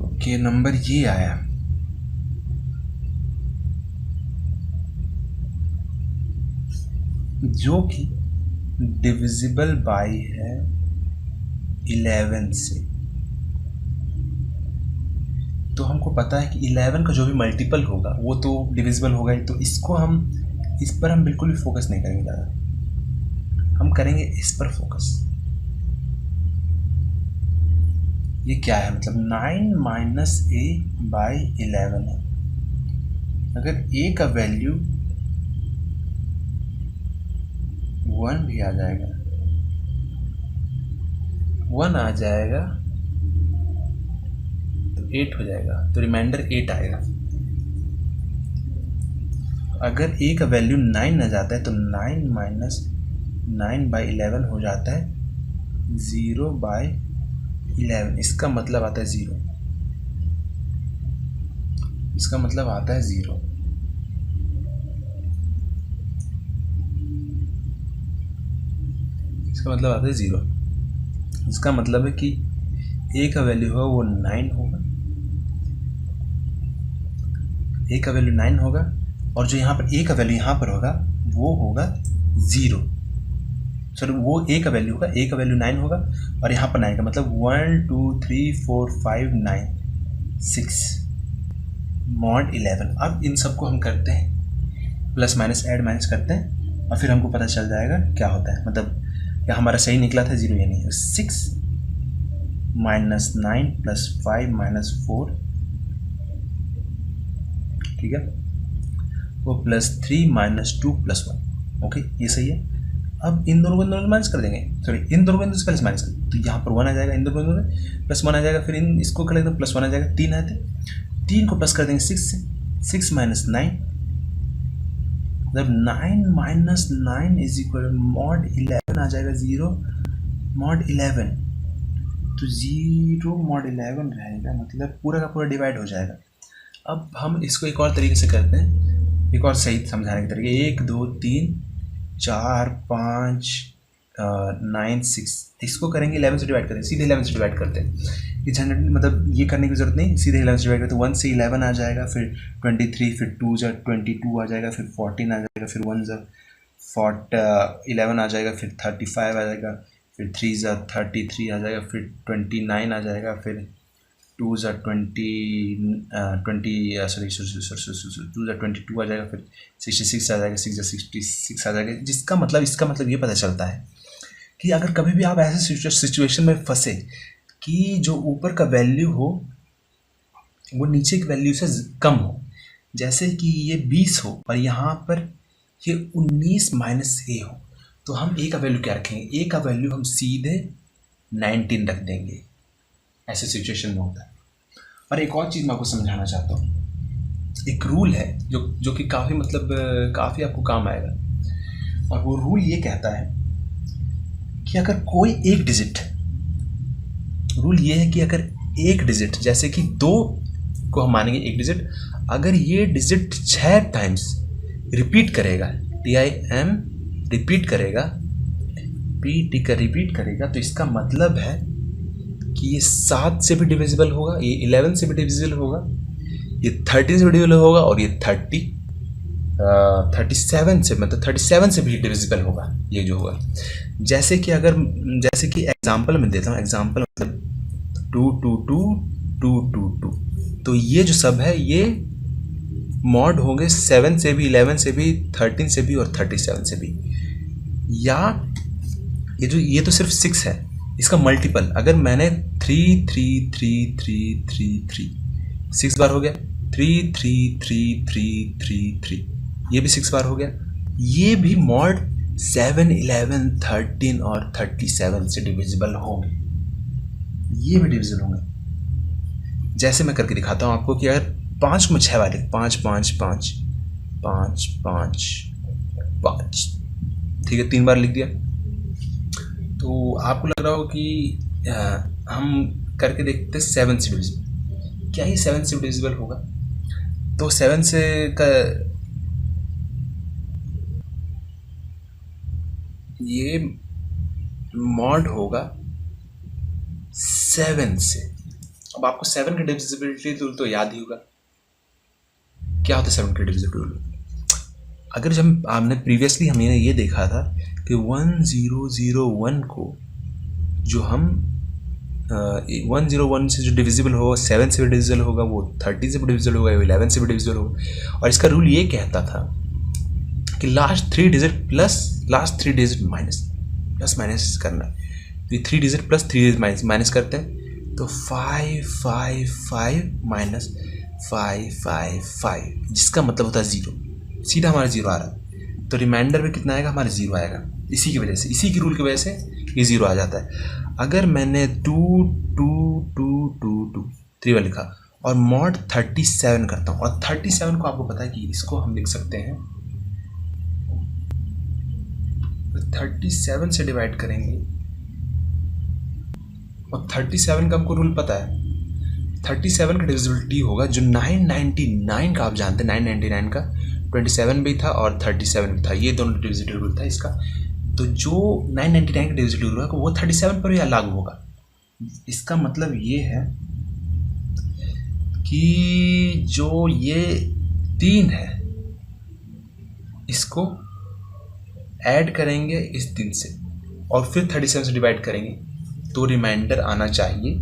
Speaker 1: ओके नंबर ये आया। जो कि डिविजिबल बाई है 11 से। तो हमको पता है कि 11 का जो भी मल्टीपल होगा वो तो डिविजिबल होगा ही, तो इस पर हम बिल्कुल भी फोकस नहीं करेंगे ज़्यादा, हम करेंगे इस पर फोकस। ये क्या है, मतलब 9 माइनस a बाई 11 है। अगर a का वैल्यू 1 भी आ जाएगा, 1 आ जाएगा तो 8 हो जाएगा, तो रिमाइंडर 8 आएगा। अगर a का वैल्यू 9 आ जाता है तो 9 माइनस 9 बाई 11 हो जाता है 0 बाई 11। इसका मतलब आता है 0, इसका मतलब आता है 0। इसका मतलब आता है 0। इसका मतलब है कि a का वैल्यू होगा वो 9 होगा, ए का वैल्यू 9 होगा, और जो यहाँ पर ए का वैल्यू यहाँ पर होगा वो होगा 0। सॉरी, वो ए का वैल्यू होगा, ए का वैल्यू 9 होगा और यहाँ पर 9 का मतलब 1 2 3 4 5 9 6 mod 11। अब इन सबको हम करते हैं प्लस माइनस ऐड माइनस करते हैं और फिर हमको पता चल जाएगा क्या होता है। मतलब या हमारा सही निकला था 0 यानी 6 माइनस 9 प्लस 5 माइनस 4, ठीक है, वो प्लस 3 माइनस 2 प्लस 1। ओके, ये सही है। अब इन दोनों को माइनस कर देंगे, सॉरी इन दोनों को पहले माइनस कर, तो यहाँ पर 1 आ जाएगा, इन दोनों में प्लस 1 आ जाएगा, फिर इन इसको कर लेते हैं प्लस 1 आ जाएगा, 3 आते, 3 को प्लस कर देंगे 6 से, 6 माइनस 9, मतलब 9 माइनस 9 इज इक्वल मॉड 11 आ जाएगा 0 मॉड 11, तो 0 मॉड 11 रहेगा, मतलब पूरा का पूरा डिवाइड हो जाएगा। अब हम इसको एक और तरीके से करते हैं, एक और सही समझाने के तरीके, 1 2 3 4 5 9 6, इसको करेंगे 11 से डिवाइड करेंगे, सीधे 11 से डिवाइड करते हैं। ये झंझट मतलब ये करने की जरूरत नहीं, सीधे 11 से डिवाइड करते हैं। 1 से 11 आ जाएगा, फिर 23, फिर 2 जा 22 आ जाएगा, फिर 14 आ जाएगा, फिर 1 जा 11 आ जाएगा, फिर 35 आ जाएगा, फिर 3 जा 33 आ जाएगा, फिर 29 आ जाएगा, फिर 2 जा 22 आ जाएगा, फिर 66 आ जाएगा, 6 जा 66 आ जाएगा। जिसका मतलब, इसका मतलब ये पता चलता है कि अगर कभी भी आप ऐसे सिचुएशन में फंसे कि जो ऊपर का वैल्यू हो वो नीचे की वैल्यू से कम हो, जैसे कि ये 20 हो और यहाँ पर ये 19 माइनस ए हो, तो हम ए का वैल्यू क्या रखेंगे? ए का वैल्यू हम सीधे 19 रख देंगे। ऐसे सिचुएशन में होता है। और एक और चीज़ मैं आपको समझाना चाहता हूँ, एक रूल है जो कि काफ़ी मतलब काफ़ी आपको काम आएगा, और वो रूल ये कहता है कि अगर कोई एक डिजिट, रूल ये है कि अगर एक डिजिट, जैसे कि 2 को हम मानेंगे एक डिजिट, अगर ये डिजिट 6 टाइम्स रिपीट करेगा, TIM रिपीट करेगा, PT का रिपीट करेगा, तो इसका मतलब है कि ये 7 से भी डिविजिबल होगा, ये 11 से भी डिविजिबल होगा, ये 13 से भी डिविजिबल होगा, और ये 37 से, मतलब 37 से भी डिविजिबल होगा ये जो होगा। जैसे कि एग्जांपल में देता हूँ, एग्जांपल मतलब 2 2 2 2 2 2, तो ये जो सब है ये मॉड होंगे 7 से भी, 11 से भी, 13 से भी और 37 से भी। या ये तो सिर्फ 6 है, इसका मल्टीपल अगर मैंने 3 3 3 3 3 3 6 बार हो गया, 3 3 3 3 3 3, ये भी 6 बार हो गया, ये भी मॉड 7 11 13 और 37 से डिविजिबल होंगे, ये भी डिविजिबल होंगे। जैसे मैं करके दिखाता हूँ आपको कि अगर 5 में 6 वाले 5 5 5 5 5 5, ठीक है, 3 बार लिख दिया। तो आपको लग रहा हो कि हम करके देखते 7 से डिविजिबल, क्या ये 7 से डिविजिबल होगा? तो 7 से का ये मॉड होगा 7 से। अब आपको 7 का डिविजिबिलिटी रूल तो याद ही होगा, क्या होता है 7 का डिविजिबिलिटी रूल? अगर जब हमने प्रीवियसली हमने ये देखा था कि 1001 को जो हम 101 से जो डिविजिबल होगा 7 से भी डिविजिबल होगा, वो 30 से भी डिविजिबल होगा, 11 से भी डिविजिबल होगा। और इसका रूल ये कहता था कि last 3 digit plus last 3 digit minus, plus minus करना है। तो ये 3 डिजिट प्लस 3 डिजिट माइनस करते हैं, तो 5 5 5 माइनस 5 5 5, जिसका मतलब होता है 0, सीधा हमारा 0 आ रहा है। तो रिमाइंडर में कितना आएगा? हमारा 0 आएगा। इसी की वजह से, इसी की रूल की वजह से ये 0 आ जाता है। अगर मैंने 2 2 2 2 2 3 बार लिखा और मॉड 37 करता हूँ, और 37 को आपको पता है कि इसको हम लिख सकते हैं, 37 से डिवाइड करेंगे, और 37 का हमको रूल पता है, 37 का डिविजिबिलिटी होगा जो 999 का, आप जानते हैं 999 का 27 भी था और 37 भी था, ये दोनों डिविजिबिलिटी रूल था इसका। तो जो 999 का डिविजिबिलिटी रूल होगा वो 37 पर भी लागू होगा। इसका मतलब ये है कि जो ये 3 है, इसको ऐड करेंगे इस 3 से और फिर 37 से डिवाइड करेंगे तो रिमाइंडर आना चाहिए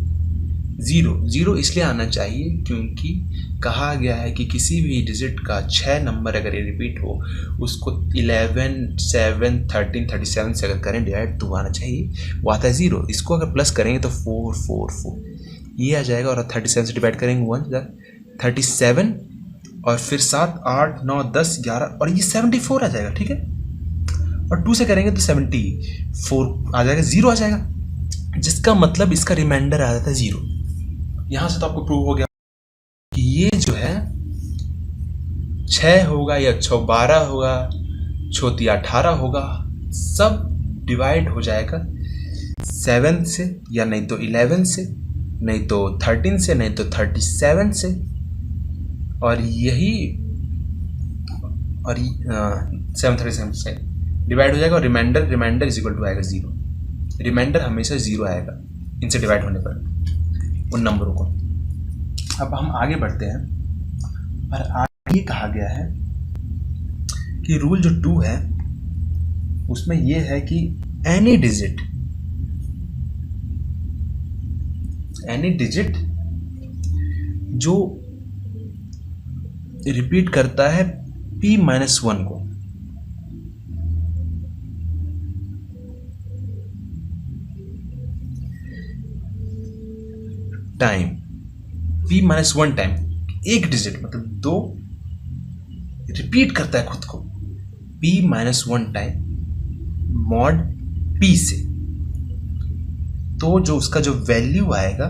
Speaker 1: 0। 0 इसलिए आना चाहिए क्योंकि कहा गया है कि किसी भी डिजिट का 6 नंबर अगर ये रिपीट हो उसको 11, 7, 13, 37 से अगर करें डिवाइड तो आना चाहिए, वो आता है 0। इसको अगर प्लस करेंगे तो 4, 4, 4 ये आ जाएगा और 37 से डिवाइड करेंगे 1 37 और फिर 7, 8, 9, 10, 11 और ये 74 आ जाएगा, ठीक है। और 2 से करेंगे तो 74 आ जाएगा, 0 आ जाएगा, जिसका मतलब इसका रिमाइंडर आ जाता है 0। यहां से तो आपको प्रूव हो गया कि ये जो है 6 होगा या 12 होगा, 18 होगा, सब डिवाइड हो जाएगा 7 से या नहीं तो 11 से, नहीं तो 13 से, नहीं तो 37 से, और यही और 737 से डिवाइड हो जाएगा और रिमाइंडर इज इक्वल टू आएगा 0। रिमाइंडर हमेशा 0 आएगा इनसे डिवाइड होने पर उन नंबरों को। अब हम आगे बढ़ते हैं, पर आगे ये कहा गया है कि रूल जो 2 है उसमें ये है कि एनी डिजिट जो रिपीट करता है p-1 को, टाइम p-1 टाइम, एक डिजिट मतलब 2 रिपीट करता है खुद को p-1 टाइम मॉड p से, तो जो उसका जो वैल्यू आएगा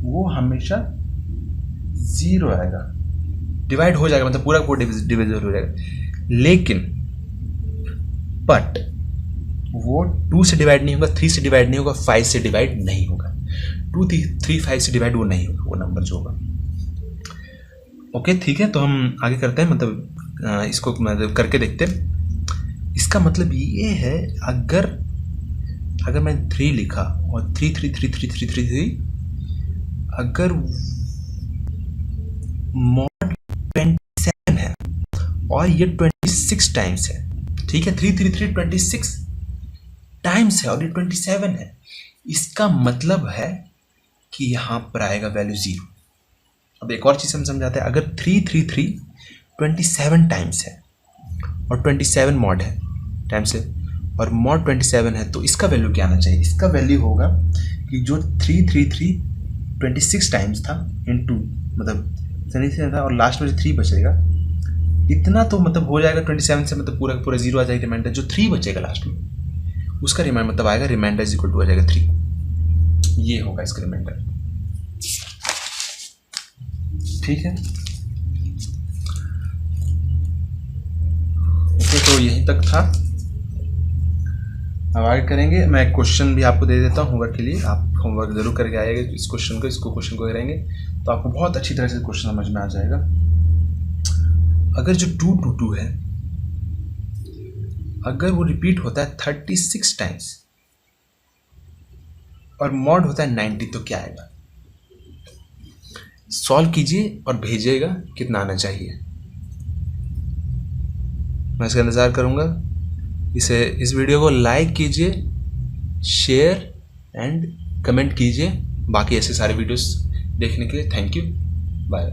Speaker 1: वो हमेशा 0 आएगा, डिवाइड हो जाएगा, मतलब पूरा डिविजिबल हो जाएगा। लेकिन बट वो 2 से डिवाइड नहीं होगा, 3 से डिवाइड नहीं होगा, 5 से डिवाइड नहीं होगा। 2, 3, 5 से डिवाइड वो नहीं होगा, वो नंबर जो होगा। ओके, ठीक है, तो हम आगे करते हैं, मतलब इसको मतलब करके देखते हैं। इसका मतलब ये है अगर मैं 3 लिखा और 3, 3, 3, 3, 3, 3, 3 अगर मॉड 27 है और ये 26 टाइम्स है, ठीक है, 3, 3, 3 26 टाइम्स है और ये 27 है, इसका मतलब है कि यहाँ पर आएगा वैल्यू 0। अब एक और चीज़ हम समझाते हैं, अगर 3, 3, 3 27 टाइम्स है और 27 मॉड है टाइम्स है और मॉड 27 है, तो इसका वैल्यू क्या आना चाहिए? इसका वैल्यू होगा कि जो 3, 3, 3 26 टाइम्स था इनटू मतलब सही से था और लास्ट में जो 3 बचेगा इतना तो मतलब हो जाएगा 27 से, मतलब पूरा पूरा 0 आ जाएगा। रिमाइंडर जो 3 बचेगा लास्ट में उसका रिमाइंडर मतलब आएगा रिमाइंडर इज इक्वल टू आ जाएगा 3। ये होगा इसका रिमाइंडर, ठीक है। ओके, तो यहीं तक था, अब आगे करेंगे। मैं एक क्वेश्चन भी आपको दे देता हूँ होमवर्क के लिए, आप होमवर्क जरूर करके आइएगा इस क्वेश्चन को करेंगे तो आपको बहुत अच्छी तरह से क्वेश्चन समझ में आ जाएगा। अगर जो 2, 2, 2 है, अगर वो रिपीट होता है 36 टाइम्स और मॉड होता है 90, तो क्या आएगा? सॉल्व कीजिए और भेजिएगा कितना आना चाहिए। मैं इसका इंतज़ार करूँगा। इस वीडियो को लाइक कीजिए, शेयर एंड कमेंट कीजिए। बाकी ऐसे सारे वीडियोस देखने के लिए थैंक यू, बाय।